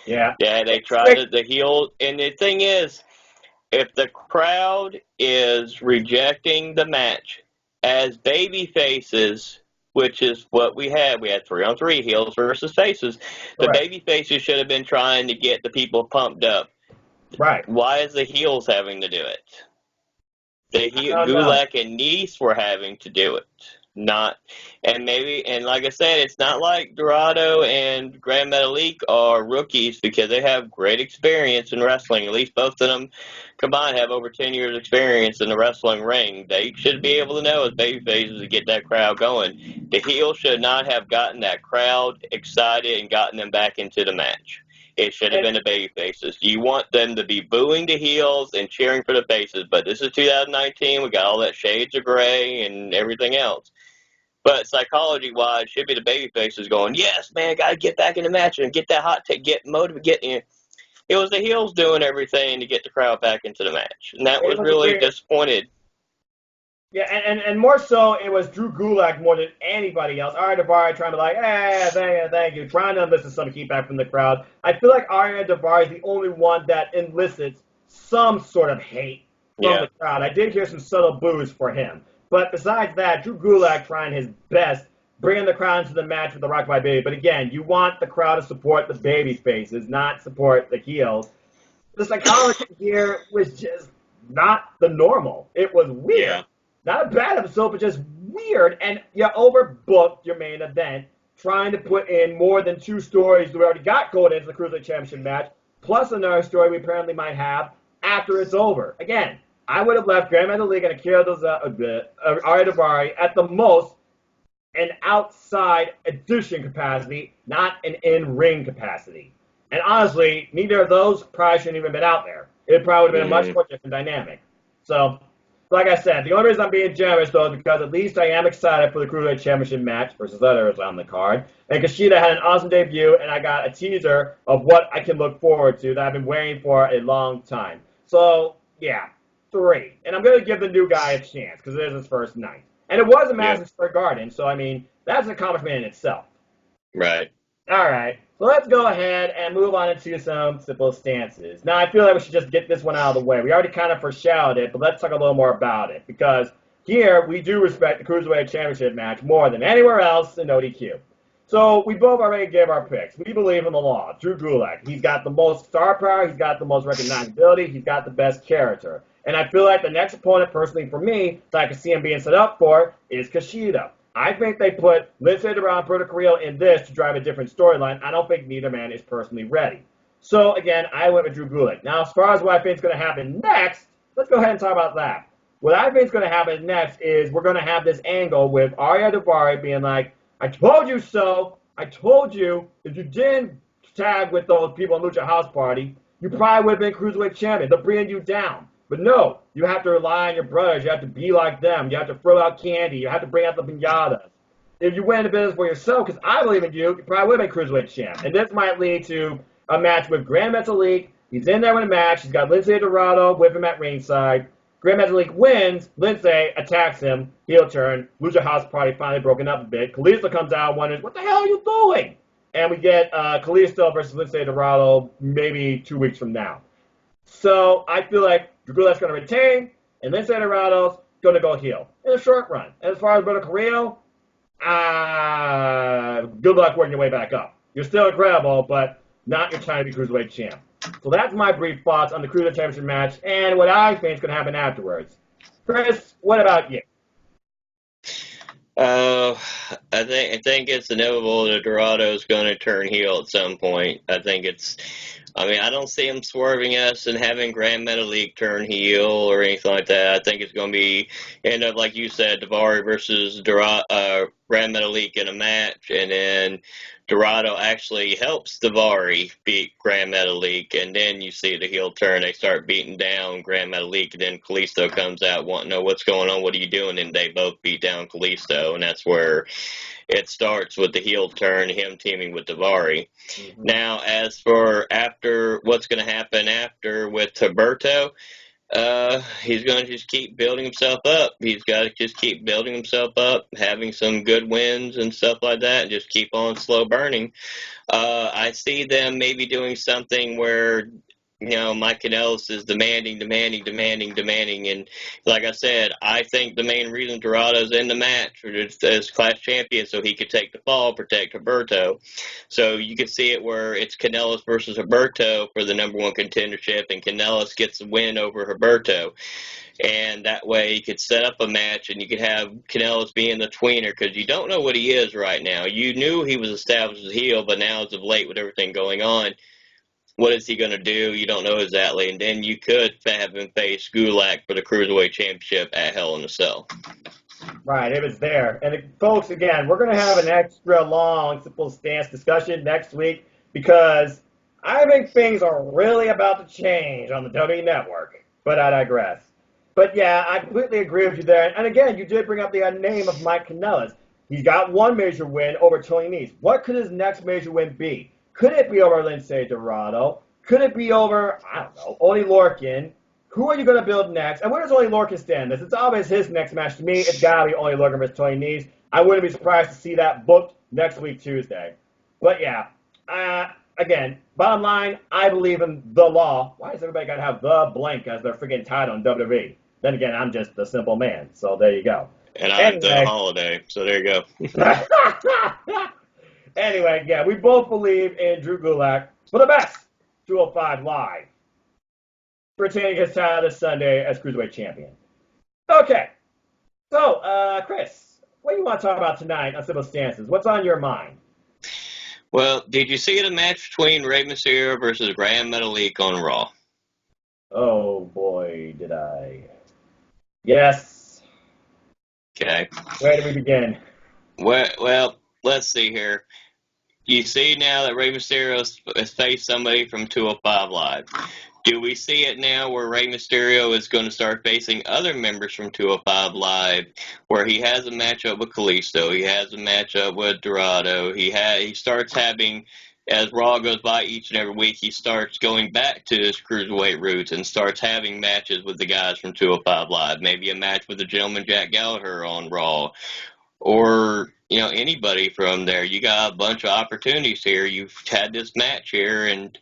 Yeah. Yeah, they tried the heel, and the thing is, if the crowd is rejecting the match as baby faces, which is what we had. We had 3-on-3 heels versus faces. The baby faces should have been trying to get the people pumped up. Right. Why is the heels having to do it? Gulak and Nice were having to do it. And like I said, it's not like Dorado and Grand Metalik are rookies because they have great experience in wrestling. At least both of them combined have over 10 years experience in the wrestling ring. They should be able to know as babyfaces to get that crowd going. The heels should not have gotten that crowd excited and gotten them back into the match. It should have been the baby faces. You want them to be booing the heels and cheering for the faces, but this is 2019. We got all that shades of gray and everything else. But psychology-wise, should be the baby faces going, yes, man, got to get back in the match and get that hot take, get motivated, It was the heels doing everything to get the crowd back into the match, and that was really disappointed. Yeah, and more so, it was Drew Gulak more than anybody else. Arya Daivari trying to thank you, trying to elicit some feedback from the crowd. I feel like Arya Daivari is the only one that elicits some sort of hate from the crowd. I did hear some subtle boos for him. But besides that, Drew Gulak trying his best, bringing the crowd into the match with the Rock by Baby. But again, you want the crowd to support the baby faces, not support the heels. The psychology here was just not the normal. It was weird. Yeah. Not a bad episode, but just weird. And you overbooked your main event, trying to put in more than 2 stories we already got going into the Cruiserweight Championship match, plus another story we apparently might have after it's over. Again, I would have left Grand Metalik and Akira Arya Daivari at the most an outside edition capacity, not an in-ring capacity. And honestly, neither of those probably shouldn't even been out there. It probably would have been a much more different dynamic. So, like I said, the only reason I'm being generous, though, is because at least I am excited for the Cruiserweight Championship match versus others on the card. And Kushida had an awesome debut, and I got a teaser of what I can look forward to that I've been waiting for a long time. So, yeah. 3. And I'm going to give the new guy a chance because it is his first night. And it was a Madison Square Garden, so, I mean, that's an accomplishment in itself. Right. All right. So let's go ahead and move on into some simple stances. Now, I feel like we should just get this one out of the way. We already kind of foreshadowed it, but let's talk a little more about it because here we do respect the Cruiserweight Championship match more than anywhere else in ODQ. So we both already gave our picks. We believe in the law. Drew Gulak. He's got the most star power. He's got the most recognizability. He's got the best character. And I feel like the next opponent, personally for me, that I can see him being set up for, is Kushida. I think they put Lindsay Dorado and Puerto Carrillo in this to drive a different storyline. I don't think neither man is personally ready. So, again, I went with Drew Gulak. Now, as far as what I think is going to happen next, let's go ahead and talk about that. What I think is going to happen next is we're going to have this angle with Arya Daivari being like, I told you so. I told you if you didn't tag with those people in Lucha House Party, you probably would have been Cruiserweight champion. They're bringing you down. But no, you have to rely on your brothers. You have to be like them. You have to throw out candy. You have to bring out the piñatas. If you went into business for yourself, because I believe in you, you probably would have been Cruiserweight champ. And this might lead to a match with Grand Metalik. He's in there with a match. He's got Lindsay Dorado with him at ringside. Grand Metalik wins. Lindsay attacks him. Heel turn. Lucha House Party finally broken up a bit. Kalisto comes out and wonders, what the hell are you doing? And we get Kalisto versus Lindsay Dorado maybe 2 weeks from now. So I feel like Drew Gulak's going to retain, and Lindsay Dorado's going to go heel in the short run. And as far as Puerto Carrillo, good luck working your way back up. You're still incredible, but not your time to be Cruiserweight champ. So that's my brief thoughts on the Cruiserweight Championship match and what I think is going to happen afterwards. Chris, what about you? I think it's inevitable that Dorado's going to turn heel at some point. I think it's I mean, I don't see him swerving us and having Grand Metalik turn heel or anything like that. I think it's going to be end up like you said, Daivari versus Grand Metalik in a match, and then Dorado actually helps Daivari beat Grand Metalik, and then you see the heel turn. They start beating down Grand Metalik, and then Kalisto comes out wanting to know what's going on, what are you doing? And they both beat down Kalisto, and that's where it starts with the heel turn, him teaming with Daivari. Mm-hmm. Now, as for after what's going to happen after with Humberto, he's going to just keep building himself up. He's got to just keep building himself up, having some good wins and stuff like that, and just keep on slow burning. I see them maybe doing something where, you know, Mike Kanellis is demanding, and like I said, I think the main reason Dorado's in the match is class champion, so he could take the fall, protect Humberto. So you could see it where it's Kanellis versus Humberto for the number one contendership, and Kanellis gets the win over Humberto. And that way you could set up a match, and you could have Kanellis being the tweener, because you don't know what he is right now. You knew he was established as a heel, but now as of late with everything going on, what is he going to do? You don't know exactly. And then you could have him face Gulak for the Cruiserweight Championship at Hell in a Cell. Right, it was there. And folks, again, we're going to have an extra long Simple Stance discussion next week because I think things are really about to change on the WWE Network. But I digress. But yeah, I completely agree with you there. And again, you did bring up the name of Mike Kanellis. He's got one major win over Tony Nese. What could his next major win be? Could it be over Lince Dorado? Could it be over, I don't know, Oney Lorcan? Who are you going to build next? And where does Oney Lorcan stand? It's obvious his next match to me. It's got to be Oney Lorcan versus Tony Nese. I wouldn't be surprised to see that booked next week, Tuesday. But yeah, again, bottom line, I believe in the law. Why does everybody got to have the blank as their freaking title in WWE? Then again, I'm just a simple man, so there you go. And I'm the holiday, so there you go. Anyway, yeah, we both believe in Drew Gulak for the best 205 Live, retaining his title this Sunday as Cruiserweight Champion. Okay, so, Chris, what do you want to talk about tonight on Simple Stances? What's on your mind? Well, did you see the match between Rey Mysterio versus Grand Metalik on Raw? Oh, boy, did I. Yes. Okay. Where do we begin? Well, let's see here. You see now that Rey Mysterio has faced somebody from 205 Live. Do we see it now where Rey Mysterio is going to start facing other members from 205 Live, where he has a matchup with Kalisto, he has a matchup with Dorado, he starts having, as Raw goes by each and every week, he starts going back to his cruiserweight roots and starts having matches with the guys from 205 Live, maybe a match with the gentleman Jack Gallagher on Raw, or, you know, anybody from there. You got a bunch of opportunities here. You've had this match here, and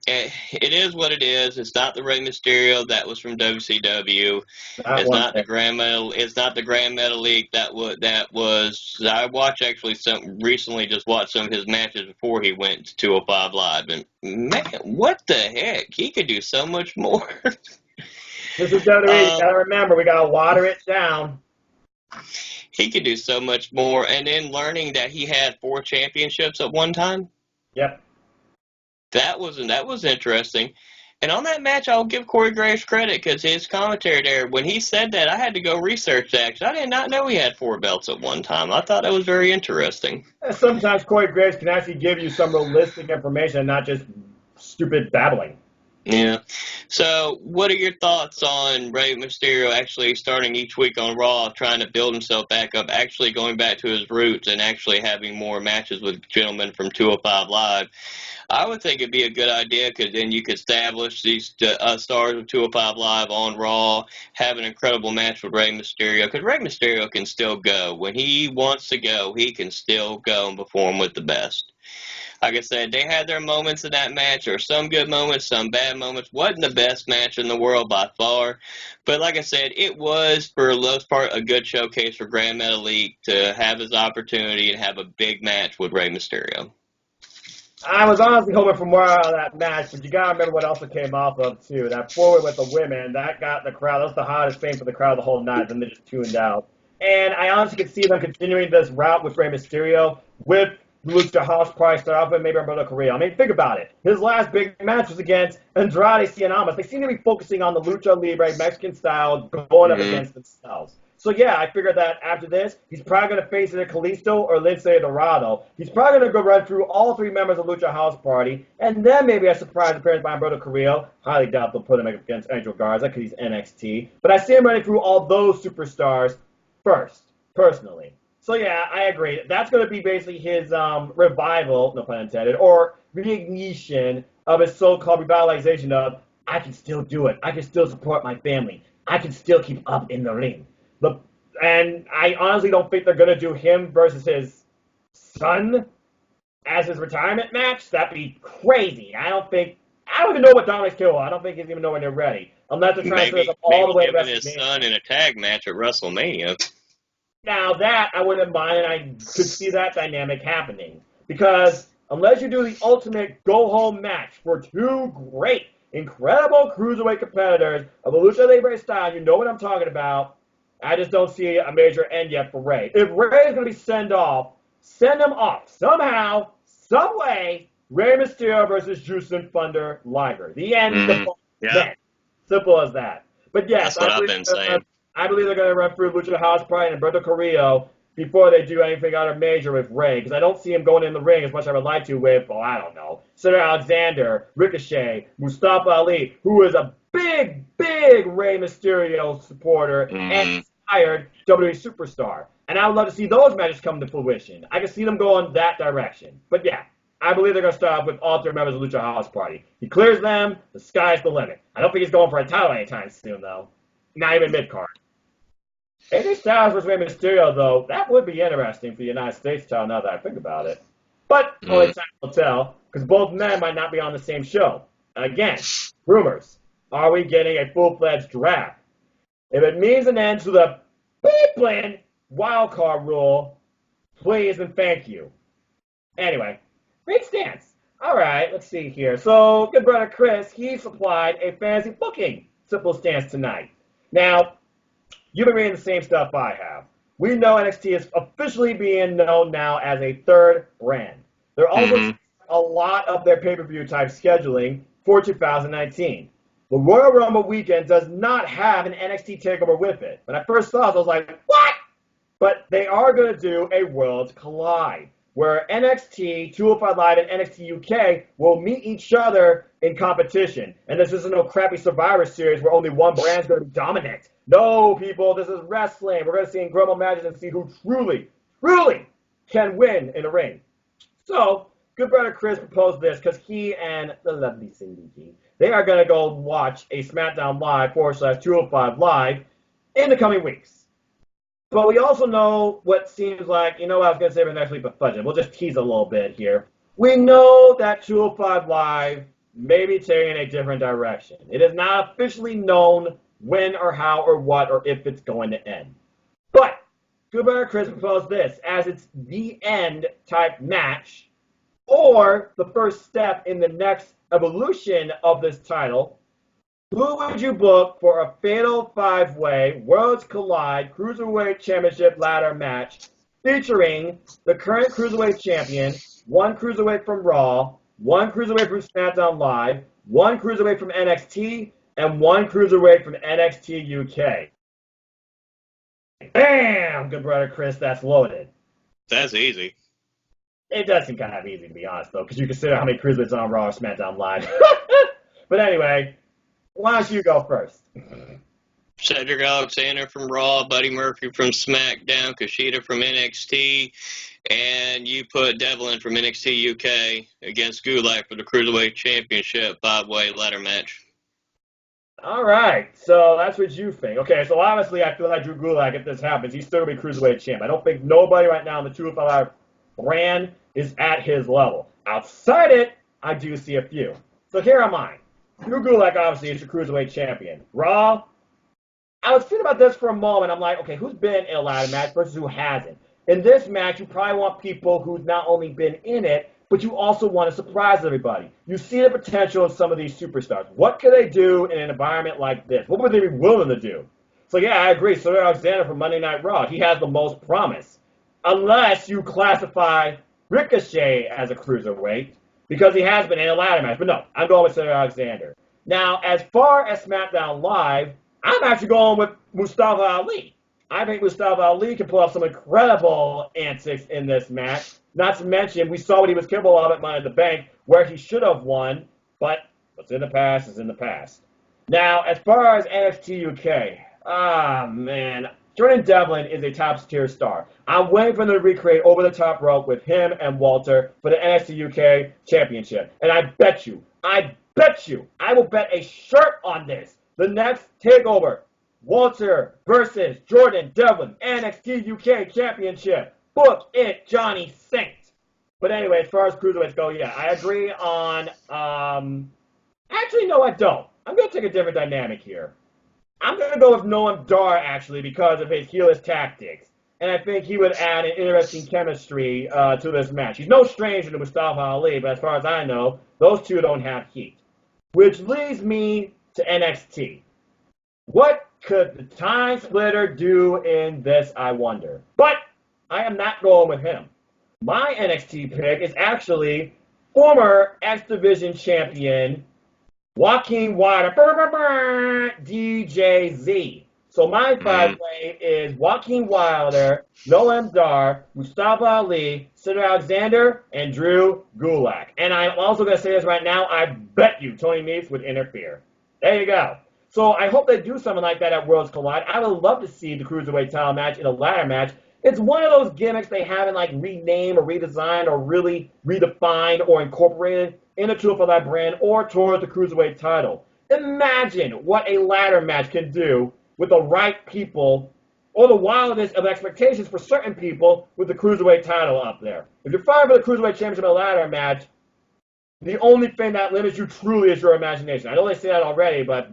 it is what it is. It's not the Rey Mysterio that was from WCW. It's not the Grand Metalik that was. I watched actually recently just watched some of his matches before he went to 205 Live, and man, what the heck? He could do so much more. This is WWE. You gotta remember, we gotta water it down. He could do so much more, and then learning that he had 4 championships at one time. Yep. That was interesting. And on that match, I'll give Corey Graves credit because his commentary there, when he said that, I had to go research that because I did not know he had 4 belts at one time. I thought that was very interesting. Sometimes Corey Graves can actually give you some realistic information and not just stupid babbling. Yeah. So, what are your thoughts on Rey Mysterio actually starting each week on Raw, trying to build himself back up, actually going back to his roots and actually having more matches with gentlemen from 205 Live? I would think it'd be a good idea because then you could establish these stars of 205 Live on Raw, have an incredible match with Rey Mysterio, because Rey Mysterio can still go. When he wants to go, he can still go and perform with the best. Like I said, they had their moments in that match. There were some good moments, some bad moments. Wasn't the best match in the world by far. But like I said, it was, for the most part, a good showcase for Grand Metalik to have his opportunity and have a big match with Rey Mysterio. I was honestly hoping for more out of that match, but you got to remember what else it came off of, too. That forward with the women, that got the crowd. That was the hottest thing for the crowd the whole night, and they just tuned out. And I honestly could see them continuing this route with Rey Mysterio with Lucha House Party start off with maybe Humberto Carrillo. I mean, think about it. His last big match was against Andrade Cien Almas. They seem to be focusing on the Lucha Libre Mexican style going up against themselves. So yeah, I figured that after this, he's probably going to face either Kalisto or Lince Dorado. He's probably going to go run through all three members of Lucha House Party, and then maybe a surprise appearance by Humberto Carrillo. Highly doubt they'll put him against Angel Garza because he's NXT. But I see him running through all those superstars first, personally. So yeah, I agree. That's going to be basically his revival, no pun intended, or reignition of his so-called revitalization of, I can still do it. I can still support my family. I can still keep up in the ring. And I honestly don't think they're going to do him versus his son as his retirement match. That'd be crazy. I don't even know what Dominic's capable of. I don't think he's even nowhere near ready. Unless they're trying to set up all the way to WrestleMania. Maybe his son in a tag match at WrestleMania. Now that I wouldn't mind, and I could see that dynamic happening. Because unless you do the ultimate go-home match for two great, incredible cruiserweight competitors of the Lucha Libre style, you know what I'm talking about, I just don't see a major end yet for Rey. If Rey is going to be send him off. Somehow, some way, Rey Mysterio versus Jushin Thunder Liger. The end. Yeah. Simple as that. But yes, that's what I've been saying. I believe they're going to run through Lucha House Party and Humberto Carrillo before they do anything other major with Rey, because I don't see him going in the ring as much as I would like to with, I don't know, Cedric Alexander, Ricochet, Mustafa Ali, who is a big Rey Mysterio supporter and inspired WWE superstar. And I would love to see those matches come to fruition. I can see them going that direction. But yeah, I believe they're going to start off with all three members of Lucha House Party. He clears them, the sky's the limit. I don't think he's going for a title anytime soon, though. Not even mid-card. AJ Styles versus Rey Mysterio, though, that would be interesting for the United States title now that I think about it. But only time will tell, because both men might not be on the same show. Again, rumors. Are we getting a full-fledged draft? If it means an end to the beep-land wildcard rule, please and thank you. Anyway, great stance. All right, let's see here. So, good brother Chris, he supplied a fantasy booking simple stance tonight. Now, you've been reading the same stuff I have. We know NXT is officially being known now as a third brand. They're also a lot of their pay-per-view type scheduling for 2019. The Royal Rumble weekend does not have an NXT takeover with it. When I first saw it, I was like, what? But they are going to do a Worlds Collide, where NXT, 205 Live, and NXT UK will meet each other in competition. And this isn't no crappy Survivor Series where only one brand's going to be dominant. No, people, this is wrestling. We're going to see incredible matches and see who truly can win in a ring. So, good brother Chris proposed this because he and the lovely Cindy G, they are going to go watch a SmackDown Live / 205 Live in the coming weeks. But we also know what seems like, I was going to say for next week, but fudge it. We'll just tease a little bit here. We know that 205 Live may be taking a different direction. It is not officially known when or how or what or if it's going to end. But good brother Chris proposed this as it's the end type match or the first step in the next evolution of this title. Who would you book for a fatal five-way Worlds Collide Cruiserweight Championship ladder match featuring the current Cruiserweight champion, one Cruiserweight from Raw, one Cruiserweight from SmackDown Live, one Cruiserweight from NXT, and one Cruiserweight from NXT UK? Bam! Good brother Chris, that's loaded. That's easy. It does seem kind of easy, to be honest, though, because you consider how many Cruiserweights on Raw or SmackDown Live. But anyway, why don't you go first? Cedric Alexander from Raw, Buddy Murphy from SmackDown, Kushida from NXT, and you put Devlin from NXT UK against Gulak for the Cruiserweight Championship 5-way ladder match. All right, so that's what you think. Okay, so obviously I feel like Drew Gulak, if this happens, he's still going to be Cruiserweight champ. I don't think nobody right now in the 205 brand is at his level. Outside it, I do see a few. So here am I. Drew Gulak, obviously, is your Cruiserweight champion. Raw, I was thinking about this for a moment. I'm like, okay, who's been in a ladder match versus who hasn't? In this match, you probably want people who've not only been in it, but you also want to surprise everybody. You see the potential in some of these superstars. What could they do in an environment like this? What would they be willing to do? So yeah, I agree. Cedric Alexander from Monday Night Raw, he has the most promise. Unless you classify Ricochet as a cruiserweight because he has been in a ladder match. But no, I'm going with Cedric Alexander. Now, as far as SmackDown Live, I'm actually going with Mustafa Ali. I think Mustafa Ali can pull off some incredible antics in this match. Not to mention, we saw what he was capable of at Money in the Bank, where he should have won, but what's in the past is in the past. Now, as far as NXTUK, man, Jordan Devlin is a top-tier star. I'm waiting for them to recreate Over the Top Rope with him and Walter for the NXTUK Championship. And I bet you, I will bet a shirt on this. The next TakeOver, Walter versus Jordan Devlin, NXT UK Championship. Book it, Johnny Saint. But anyway, as far as cruiserweights go, yeah, I agree on, actually, no, I don't. I'm going to take a different dynamic here. I'm going to go with Noam Dar, actually, because of his heelish tactics. And I think he would add an interesting chemistry to this match. He's no stranger to Mustafa Ali, but as far as I know, those two don't have heat. Which leads me to NXT. What could the Time Splitter do in this, I wonder? But I am not going with him. My NXT pick is actually former X Division champion Joaquin Wilder, DJZ. So my five-way is Joaquin Wilder, Noam Dar, Mustafa Ali, Cedric Alexander, and Drew Gulak. And I'm also going to say this right now, I bet you Tony Nese would interfere. There you go. So I hope they do something like that at Worlds Collide. I would love to see the Cruiserweight title match in a ladder match. It's one of those gimmicks they haven't like renamed or redesigned or really redefined or incorporated into 205 brand or towards the Cruiserweight title. Imagine what a ladder match can do with the right people or the wildness of expectations for certain people with the Cruiserweight title up there. If you're fighting for the Cruiserweight Championship in a ladder match, the only thing that limits you truly is your imagination. I know they say that already, but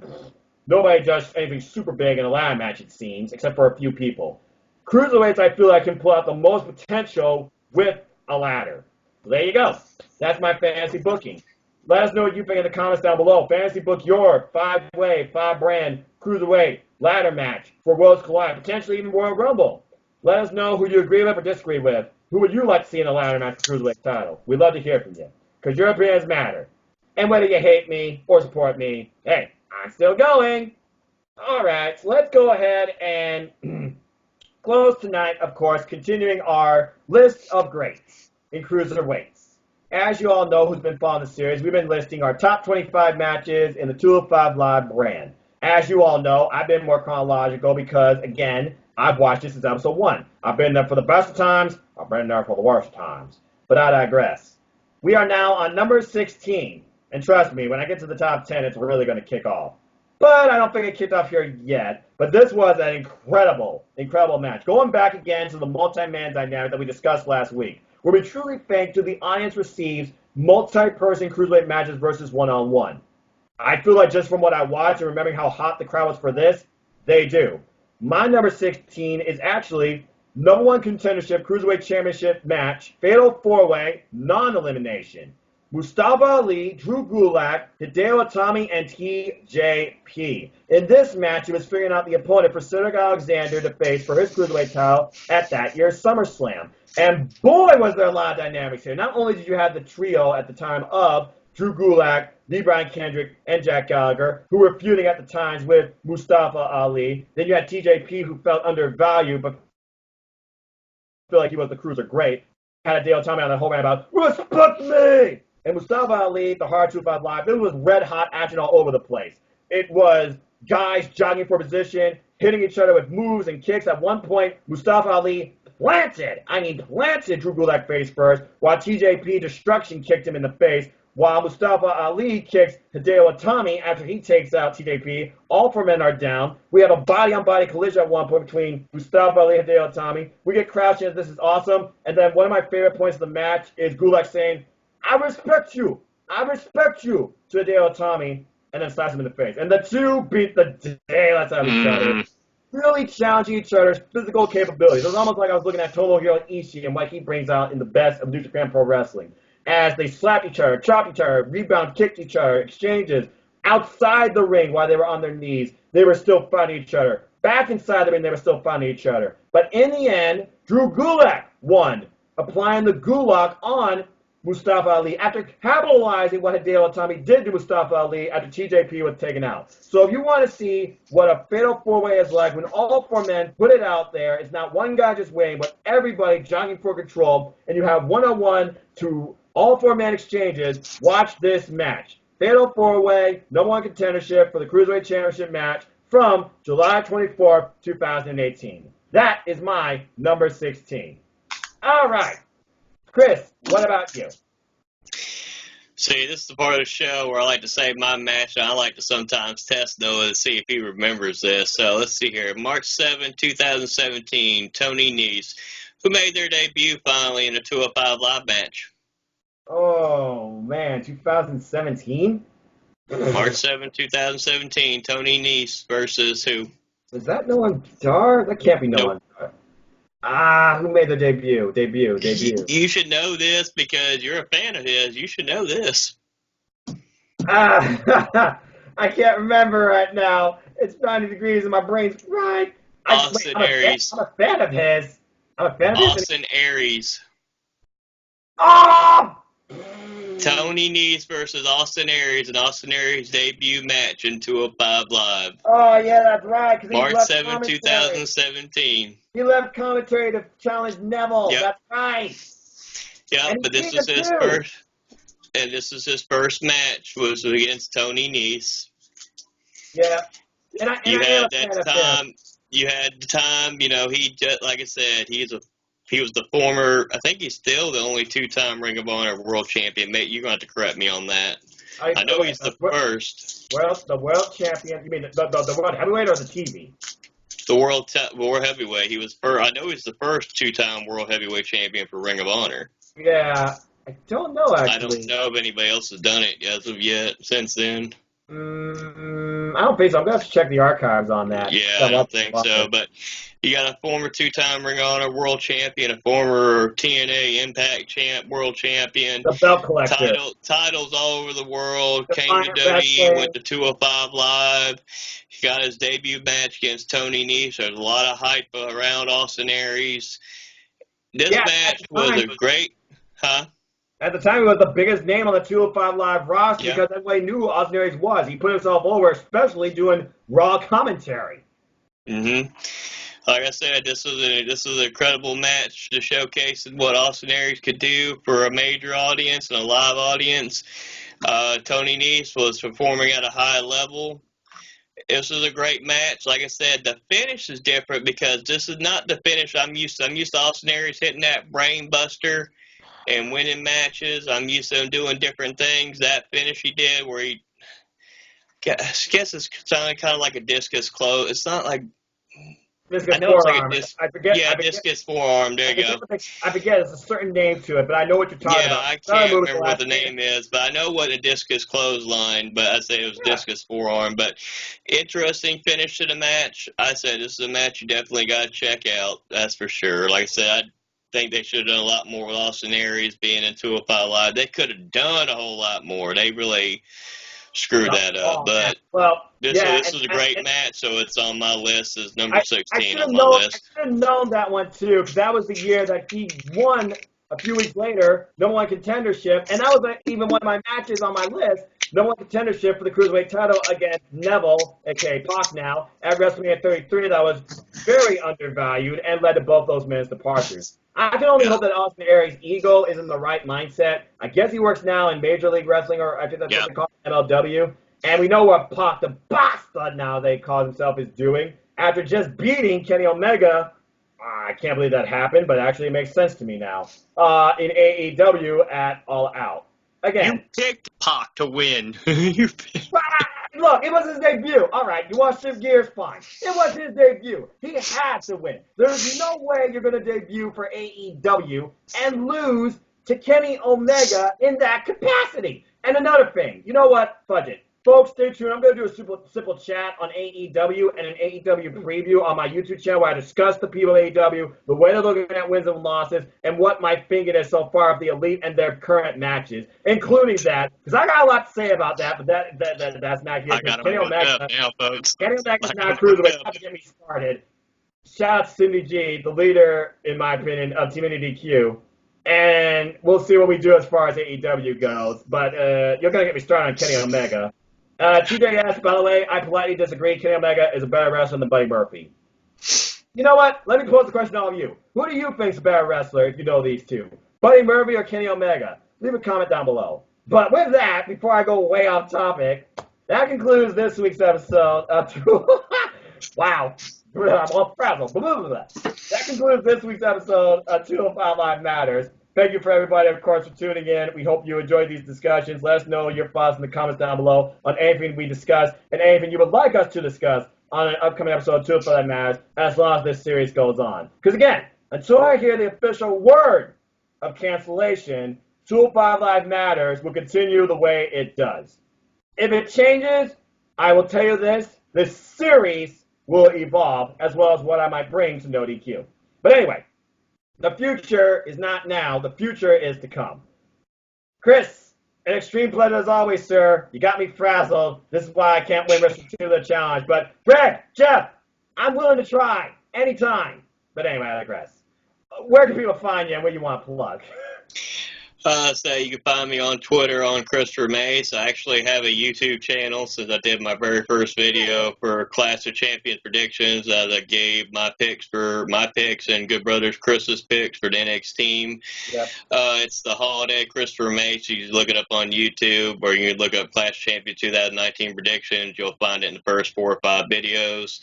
nobody does anything super big in a ladder match, it seems, except for a few people. Cruiserweights, I feel like, can pull out the most potential with a ladder. So there you go. That's my fantasy booking. Let us know what you think in the comments down below. Fantasy book your 5-way, 5-brand, Cruiserweight ladder match for Worlds Collide, potentially even Royal Rumble. Let us know who you agree with or disagree with. Who would you like to see in a ladder match for Cruiserweight title? We'd love to hear from you, because your opinions matter. And whether you hate me or support me, hey, I'm still going. All right, so let's go ahead and close tonight, of course, continuing our list of greats in Cruiserweights. As you all know who's been following the series, we've been listing our top 25 matches in the 205 Live brand. As you all know, I've been more chronological because, again, I've watched this since episode 1. I've been there for the best of times, I've been there for the worst of times. But I digress. We are now on number 16. And trust me, when I get to the top 10, it's really going to kick off. But I don't think it kicked off here yet. But this was an incredible, incredible match. Going back again to the multi-man dynamic that we discussed last week, where we truly think that the audience receives multi-person cruiserweight matches versus one-on-one. I feel like just from what I watched and remembering how hot the crowd was for this, they do. My number 16 is actually number 1 contendership Cruiserweight Championship match, Fatal 4-Way, non-elimination. Mustafa Ali, Drew Gulak, Hideo Itami, and TJP. In this match, he was figuring out the opponent for Cedric Alexander to face for his Cruiserweight title at that year's SummerSlam. And boy, was there a lot of dynamics here. Not only did you have the trio at the time of Drew Gulak, Lee Brian Kendrick, and Jack Gallagher, who were feuding at the times with Mustafa Ali. Then you had TJP, who felt undervalued, but feel like he was the cruiser great. Had Hideo Itami on the whole man about, respect me! And Mustafa Ali, the Hard 205 Live, it was red-hot action all over the place. It was guys jogging for position, hitting each other with moves and kicks. At one point, Mustafa Ali planted Drew Gulak face first, while TJP Destruction kicked him in the face, while Mustafa Ali kicks Hideo Itami after he takes out TJP. All 4 men are down. We have a body-on-body collision at one point between Mustafa Ali and Hideo Itami. We get crowd chants, this is awesome. And then one of my favorite points of the match is Gulak saying, I respect you, to Hideo Itami, and then slaps him in the face. And the two beat the daylights out of each other, really challenging each other's physical capabilities. It was almost like I was looking at Tomohiro Ishii and what he brings out in the best of New Japan Pro Wrestling. As they slapped each other, chopped each other, rebound, kicked each other, exchanges, outside the ring while they were on their knees, they were still fighting each other. Back inside the ring, they were still fighting each other. But in the end, Drew Gulak won applying the gulag on Mustafa Ali after capitalizing what Hideo Itami did to Mustafa Ali after TJP was taken out. So if you want to see what a fatal four-way is like when all four men put it out there, it's not one guy just winning, but everybody jogging for control, and you have one-on-one to all four-man exchanges, watch this match. Fatal four-way, number one contendership for the Cruiserweight Championship match from July 24th, 2018. That is my number 16. All right. Chris, what about you? See, this is the part of the show where I like to save my match, and I like to sometimes test Noah to see if he remembers this. So let's see here. March 7, 2017, Tony Nese, who made their debut finally in a 205 Live match. Oh, man, 2017? March 7, 2017, Tony Nese versus who? Was that Noah Dar? That can't be Noah Dar. Who made the debut? You should know this because you're a fan of his. You should know this. I can't remember right now. It's 90 degrees and my brain's fried. Austin Aries. I'm a fan of his. Austin Aries. Oh! Tony Nese versus Austin Aries, an Austin Aries debut match in 205 Live. Oh, yeah, that's right. March 7, 2017. He left commentary to challenge Neville. Yep. That's right. Yeah, but this was his first. And this is his first match was against Tony Nese. Yeah. You had the time, you know, he just, like I said, he was the former, I think he's still the only two-time Ring of Honor world champion. Mate, you're going to have to correct me on that. I know he's the first. Well, the world champion, you mean the world heavyweight or the TV? The world heavyweight. He was first. I know he's the first two-time world heavyweight champion for Ring of Honor. Yeah, I don't know, actually. I don't know if anybody else has done it as of yet since then. I don't think so. I'm going to have to check the archives on that. Yeah, I don't think so. But you got a former two-time Ring of Honor world champion, a former TNA Impact champ, world champion. The belt collector. Titles all over the world. Came to WWE, went to 205 Live. He got his debut match against Tony Nese. There's a lot of hype around Austin Aries. This match was a great... Huh? At the time, he was the biggest name on the 205 Live roster because everybody knew who Austin Aries was. He put himself over, especially doing Raw commentary. Mm-hmm. Like I said, this was an incredible match to showcase what Austin Aries could do for a major audience and a live audience. Tony Nese was performing at a high level. This was a great match. Like I said, the finish is different because this is not the finish I'm used to. I'm used to Austin Aries hitting that brain buster and winning matches. I'm used to him doing different things. That finish he did where he, I guess it's kind of like a discus close. It's not like, discus I know forearm. it's like a discus. Discus forearm. There you go. I forget. It's a certain name to it, but I know what you're talking about. I can't remember what the name is, but I know what a discus clothesline, but I say it was discus forearm. But interesting finish to the match. I said this is a match you definitely got to check out. That's for sure. Like I said, I think they should have done a lot more with Austin Aries being in 205 Live. They could have done a whole lot more. They really screwed that up. But this was a great match, so it's on my list as number 16 on my list. I should have known that one, too, because that was the year that he won a few weeks later, number one contendership, and that was even one of my matches on my list, number one contendership for the Cruiserweight title against Neville, a.k.a. Pac now, at WrestleMania 33. That was very undervalued and led to both those men's departures. I can only hope that Austin Aries' ego is in the right mindset. I guess he works now in Major League Wrestling, or I think that's what they call it, MLW. And we know what Pac, the bastard now they call himself, is doing. After just beating Kenny Omega, I can't believe that happened, but actually it makes sense to me now, in AEW at All Out. Again, you picked Pac to win. Look, it was his debut. All right, you want to shift gears? Fine. It was his debut. He had to win. There's no way you're going to debut for AEW and lose to Kenny Omega in that capacity. And another thing, you know what? Fudge it. Folks, stay tuned. I'm going to do a simple chat on AEW and an AEW preview on my YouTube channel where I discuss the people at AEW, the way they're looking at wins and losses, and what my thinking is so far of the Elite and their current matches, including that, because I got a lot to say about that, but that's not here. Kenny Omega, folks. Kenny Omega's not Cruiserweight. Not to get me started. Shout out to Cindy G, the leader, in my opinion, of Team NXTUK. And we'll see what we do as far as AEW goes. But you're going to get me started on Kenny Omega. TJ asks, by the way, I politely disagree. Kenny Omega is a better wrestler than Buddy Murphy. You know what? Let me pose the question to all of you. Who do you think is a better wrestler if you know these two? Buddy Murphy or Kenny Omega? Leave a comment down below. But with that, before I go way off topic, that concludes this week's episode of Wow. I'm all frazzled. That concludes this week's episode of 205 Live Matters. Thank you for everybody, of course, for tuning in. We hope you enjoyed these discussions. Let us know your thoughts in the comments down below on anything we discussed and anything you would like us to discuss on an upcoming episode of 205 Live Matters as long as this series goes on. Because again, until I hear the official word of cancellation, 205 Live Matters will continue the way it does. If it changes, I will tell you this series will evolve, as well as what I might bring to No DQ. But anyway, the future is not now. The future is to come. Chris, an extreme pleasure as always, sir. You got me frazzled. This is why I can't win Mr. 2 the challenge. But Fred, Jeff, I'm willing to try anytime. But anyway, I digress. Where can people find you and where you want to plug? So you can find me on Twitter on Christopher Mace. I actually have a YouTube channel since I did my very first video for Clash of Champions predictions. I gave my picks and Good Brothers Chris's picks for the NXT team. Yep. It's the holiday Christopher Mace. You can look it up on YouTube, or you can look up Clash of Champions 2019 predictions. You'll find it in the first 4 or 5 videos.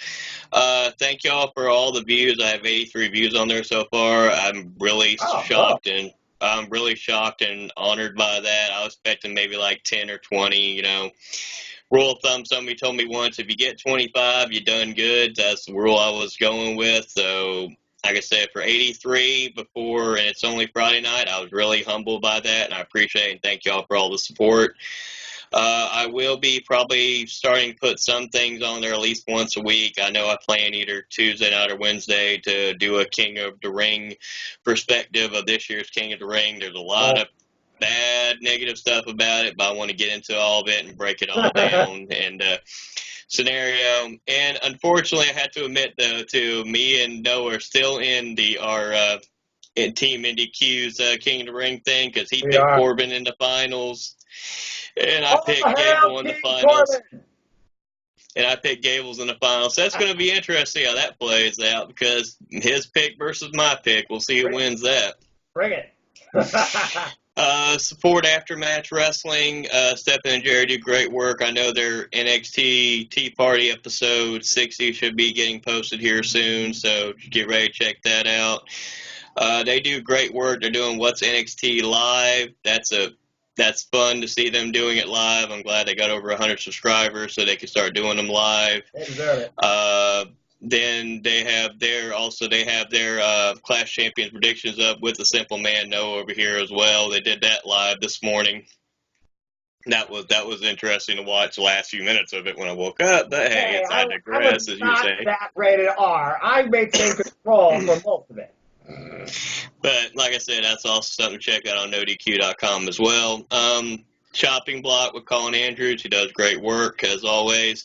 Thank y'all for all the views. I have 83 views on there so far. I'm really shocked and I'm really shocked and honored by that. I was expecting maybe like 10 or 20, you know. Rule of thumb, somebody told me once, if you get 25, you done good. That's the rule I was going with. So, like I said, for 83 before, and it's only Friday night, I was really humbled by that, and I appreciate it, and thank y'all for all the support. I will be probably starting to put some things on there at least once a week. I know I plan either Tuesday night or Wednesday to do a King of the Ring perspective of this year's King of the Ring. There's a lot of bad, negative stuff about it, but I want to get into all of it and break it all down and scenario. And unfortunately, I had to admit, though, to me and Noah are still in our Team NDQ's King of the Ring thing because he picked Corbin in the finals. And I picked Gable in the finals. And I picked Gable's in the finals. So that's going to be interesting how that plays out because his pick versus my pick. We'll see who wins that. Bring it. Support Aftermatch Wrestling. Stephen and Jerry do great work. I know their NXT Tea Party episode 60 should be getting posted here soon. So get ready to check that out. They do great work. They're doing What's NXT Live. That's fun to see them doing it live. I'm glad they got over 100 subscribers so they can start doing them live. Then they have their Clash Champions predictions up with the Simple Man Noah over here as well. They did that live this morning. That was interesting to watch the last few minutes of it when I woke up. But hey, I digress, as you say. That rated R. I maintain control for most of it. But like I said, that's also something to check out on NoDQ.com as well. Chopping Block with Colin Andrews. He does great work, as always.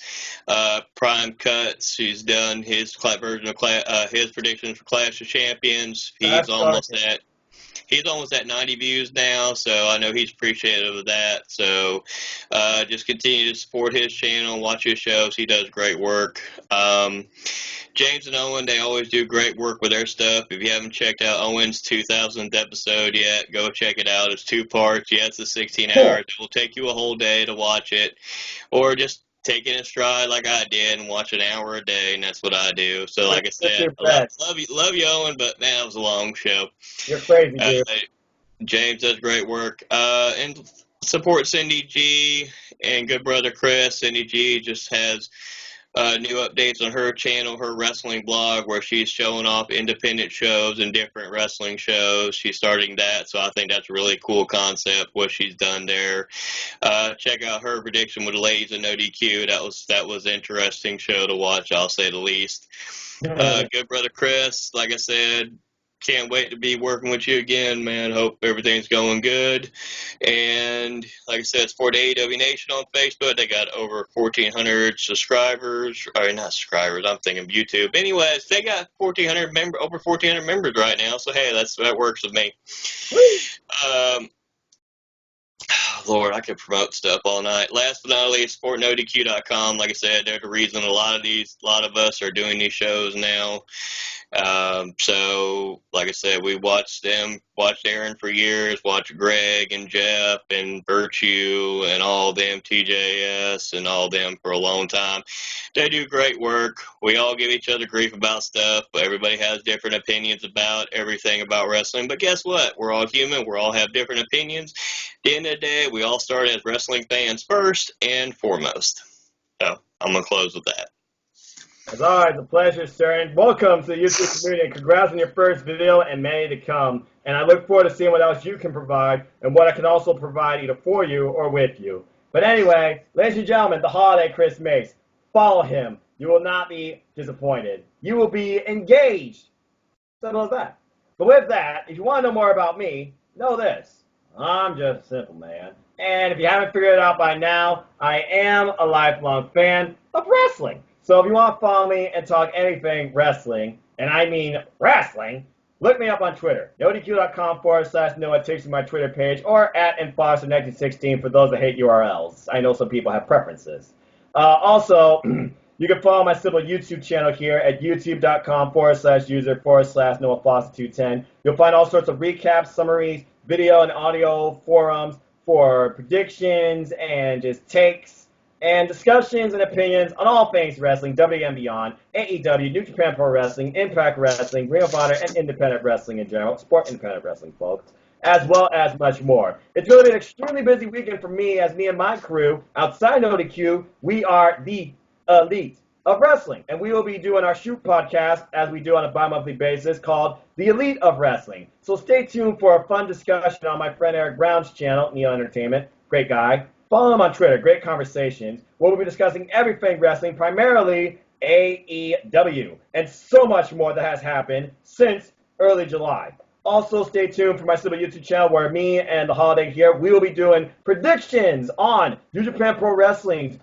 Prime Cuts. He's done his version of his predictions for Clash of Champions. He's almost at 90 views now, so I know he's appreciative of that. So just continue to support his channel, watch his shows. He does great work. James and Owen, they always do great work with their stuff. If you haven't checked out Owen's 2000th episode yet, go check it out. It's 2 parts. Yeah, it's 16 hours. It will take you a whole day to watch it, or just take it in stride like I did and watch an hour a day, and that's what I do. So, like I said, love you, Owen, but man, that was a long show. You're crazy, dude. James does great work. And support Cindy G and good brother Chris. Cindy G just has new updates on her channel, her wrestling blog, where she's showing off independent shows and different wrestling shows. She's starting that, so I think that's a really cool concept, what she's done there. Check out her prediction with the ladies in No DQ. That was an interesting show to watch, I'll say the least. Good brother Chris, like I said, can't wait to be working with you again, man. Hope everything's going good. And like I said, it's for the AEW Nation on Facebook. They got over 1,400 subscribers. Or not subscribers, I'm thinking YouTube. Anyways, they got over 1,400 members right now. So, hey, that works with me. Lord, I could promote stuff all night. Last but not least, SportNoDQ.com. Like I said, they're the reason a lot of us are doing these shows now. So, like I said, we watched Aaron for years, watched Greg and Jeff and Virtue and all them, TJS and all them for a long time. They do great work. We all give each other grief about stuff, but everybody has different opinions about everything about wrestling. But guess what? We're all human. We all have different opinions. At the end of the day, we all start as wrestling fans first and foremost. So, I'm going to close with that. As always, a pleasure, sir, and welcome to the YouTube community. Congrats on your first video and many to come. And I look forward to seeing what else you can provide and what I can also provide either for you or with you. But anyway, ladies and gentlemen, the holiday Chris Mace. Follow him. You will not be disappointed. You will be engaged. Simple as that. But with that, if you want to know more about me, know this. I'm just a simple man. And if you haven't figured it out by now, I am a lifelong fan of wrestling. So if you want to follow me and talk anything wrestling, and I mean wrestling, look me up on Twitter. NoDQ.com/Noah takes you to my Twitter page, or at Imposter1916 for those that hate URLs. I know some people have preferences. Also, you can follow my simple YouTube channel here at youtube.com/user/NoahFoster210. You'll find all sorts of recaps, summaries, video and audio forums for predictions and just takes and discussions and opinions on all things wrestling, WWE and beyond, AEW, New Japan Pro Wrestling, Impact Wrestling, Ring of Honor, and independent wrestling in general, sport independent wrestling, folks, as well as much more. It's really been an extremely busy weekend for me, as me and my crew, outside NoDQ, we are the elite of wrestling. And we will be doing our shoot podcast, as we do on a bi-monthly basis, called The Elite of Wrestling. So stay tuned for a fun discussion on my friend Eric Brown's channel, Neo Entertainment, great guy. Follow him on Twitter, great conversations, where we'll be discussing everything wrestling, primarily AEW, and so much more that has happened since early July. Also, stay tuned for my simple YouTube channel, where me and the holiday here, we will be doing predictions on New Japan Pro Wrestling's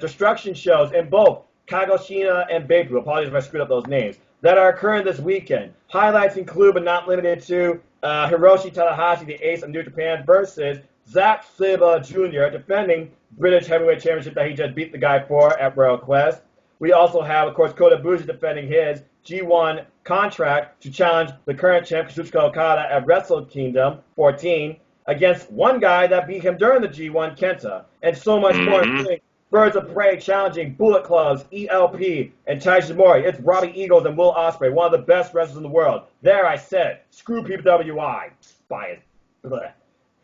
destruction shows in both Kagoshima and Beibu. Apologies if I screwed up those names. That are occurring this weekend. Highlights include, but not limited to, Hiroshi Tanahashi, the ace of New Japan, versus Zack Sabre Jr. defending British Heavyweight Championship that he just beat the guy for at Royal Quest. We also have, of course, Kota Ibushi defending his G1 contract to challenge the current champ, Kazuchika Okada, at Wrestle Kingdom 14 against one guy that beat him during the G1, Kenta. And so much more, including Birds of Prey challenging Bullet Clubs, ELP, and Taiji Mori. It's Robbie Eagles and Will Ospreay, one of the best wrestlers in the world. There, I said, screw PWI. Bias. Blech.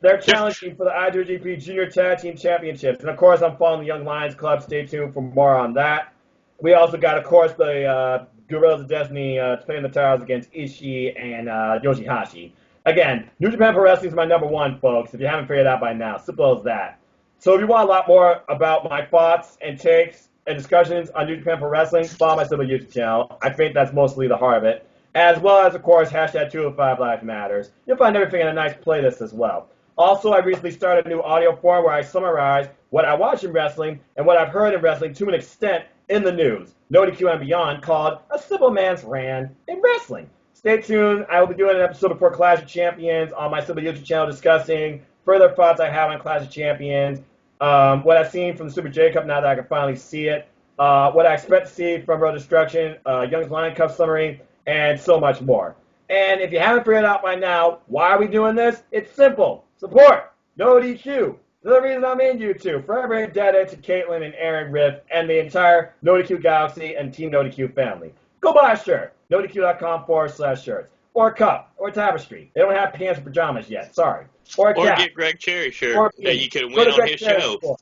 They're challenging for the IWGP Junior Tag Team Championships. And, of course, I'm following the Young Lions Club. Stay tuned for more on that. We also got, of course, the Guerrillas of Destiny defending the titles against Ishii and Yoshihashi. Again, New Japan Pro Wrestling is my number one, folks, if you haven't figured it out by now. Simple as that. So if you want a lot more about my thoughts and takes and discussions on New Japan Pro Wrestling, follow my simple YouTube channel. I think that's mostly the heart of it. As well as, of course, hashtag 205 Life Matters. You'll find everything in a nice playlist as well. Also, I recently started a new audio form where I summarize what I watch in wrestling and what I've heard in wrestling to an extent in the news, NoDQ and beyond, called A Simple Man's Rant in Wrestling. Stay tuned. I will be doing an episode before Clash of Champions on my simple YouTube channel discussing further thoughts I have on Clash of Champions, what I've seen from the Super J Cup now that I can finally see it, what I expect to see from Road Destruction, Young's Lion Cup summary, and so much more. And if you haven't figured it out by now, why are we doing this? It's simple. Support NoDQ. The reason I'm in YouTube. Forever indebted to Caitlin and Aaron Riff and the entire NoDQ Galaxy and Team NoDQ family. Go buy a shirt. NoDQ.com/shirts. Or a cup. Or a tapestry. They don't have pants and pajamas yet. Sorry. Or a cap. Or get Greg Cherry shirt that you could win on his show.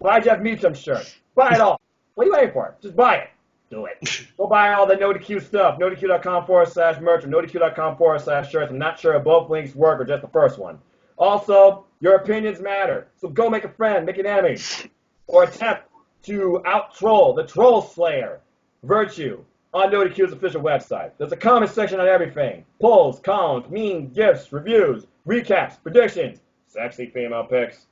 Buy Jeff Meacham shirt. Buy it all. What are you waiting for? Just buy it. Do it. Go buy all the NoDQ stuff. NoDQ.com/merch or NoDQ.com/shirts. I'm not sure if both links work or just the first one. Also, your opinions matter. So go make a friend, make an enemy, or attempt to out-troll the Troll Slayer, Virtue, on NXTUK's official website. There's a comment section on everything. Polls, columns, memes, gifs, reviews, recaps, predictions, sexy female pics.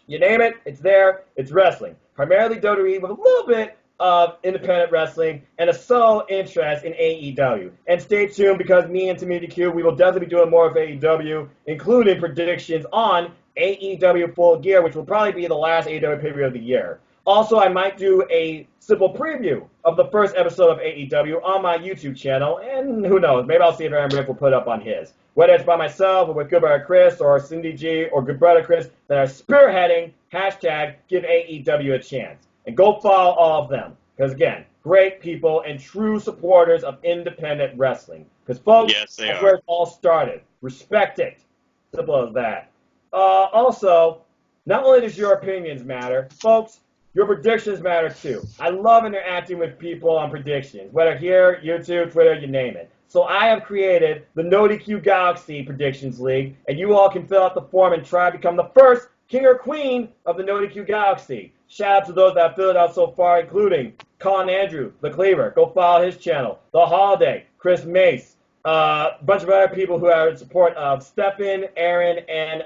You name it, it's there. It's wrestling. Primarily WWE with a little bit of independent wrestling and a sole interest in AEW. And stay tuned because me and Timmy Q, we will definitely be doing more of AEW, including predictions on AEW Full Gear, which will probably be the last AEW pay-per-view of the year. Also, I might do a simple preview of the first episode of AEW on my YouTube channel, and who knows, maybe I'll see if Aaron Rick will put it up on his. Whether it's by myself or with Good Brother Chris or Cindy G or Good Brother Chris that are spearheading hashtag give AEW a chance. And go follow all of them, because again, great people and true supporters of independent wrestling. Because folks, yes, that's where it all started. Respect it. Simple as that. Also, not only does your opinions matter, folks, your predictions matter too. I love interacting with people on predictions, whether here, YouTube, Twitter, you name it. So I have created the NXTUK Galaxy Predictions League, and you all can fill out the form and try to become the first king or queen of the NXTUK Galaxy. Shout out to those that have filled it out so far, including Colin Andrew, The Cleaver. Go follow his channel. The Holiday, Chris Mace, a bunch of other people who are in support of Stefan, Aaron, and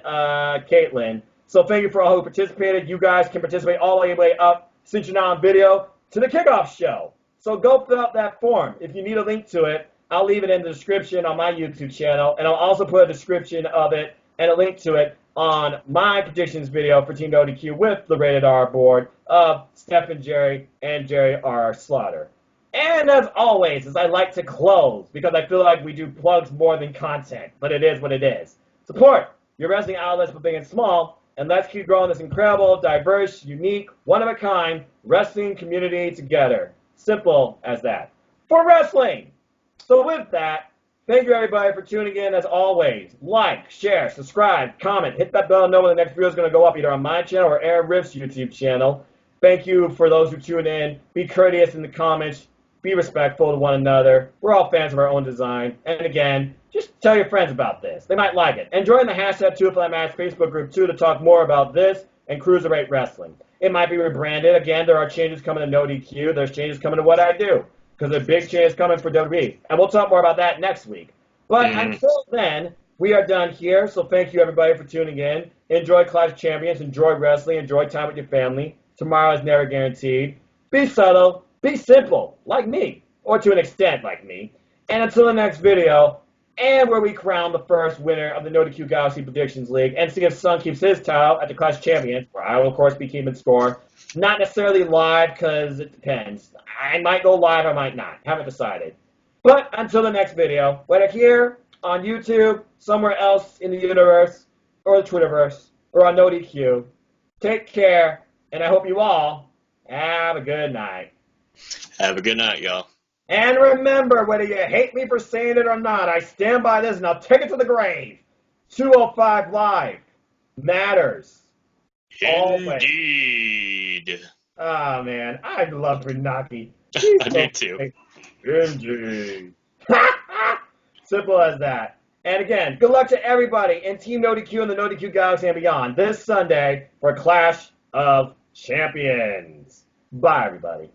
Caitlin. So thank you for all who participated. You guys can participate all the way up, since you're not on video, to the kickoff show. So go fill out that form. If you need a link to it, I'll leave it in the description on my YouTube channel, and I'll also put a description of it and a link to it on my predictions video for Team NXTUK with the Rated R board of Steph Jerry and Jerry R. Slaughter. And as always, as I like to close, because I feel like we do plugs more than content, but it is what it is. Support your wrestling outlets for big and small, and let's keep growing this incredible, diverse, unique, one-of-a-kind wrestling community together. Simple as that. For wrestling! So with that, thank you everybody for tuning in as always. Like, share, subscribe, comment, hit that bell to know when the next video is going to go up either on my channel or Aaron Riff's YouTube channel. Thank you for those who tune in. Be courteous in the comments. Be respectful to one another. We're all fans of our own design. And again, just tell your friends about this. They might like it. And join the hashtag 2FLAMATCH Facebook group too to talk more about this and Cruiserweight Wrestling. It might be rebranded. Again, there are changes coming to NXTUK. There's changes coming to what I do. Because a big change is coming for WWE. And we'll talk more about that next week. But until then, we are done here. So thank you, everybody, for tuning in. Enjoy Clash of Champions. Enjoy wrestling. Enjoy time with your family. Tomorrow is never guaranteed. Be subtle. Be simple, like me. Or to an extent, like me. And until the next video, and where we crown the first winner of the NXTUK Galaxy Predictions League, and see if Sun keeps his title at the Clash of Champions, where I will, of course, be keeping score. Not necessarily live, because it depends. I might go live, I might not. Haven't decided. But until the next video, whether here, on YouTube, somewhere else in the universe, or the Twitterverse, or on NXTUK, take care, and I hope you all have a good night. Have a good night, y'all. And remember, whether you hate me for saying it or not, I stand by this and I'll take it to the grave. 205 Live matters. Indeed. Oh, man. I love Renaki. I do too. Indeed. Simple as that. And again, good luck to everybody in Team NXTUK and the NXTUK Galaxy and beyond this Sunday for Clash of Champions. Bye, everybody.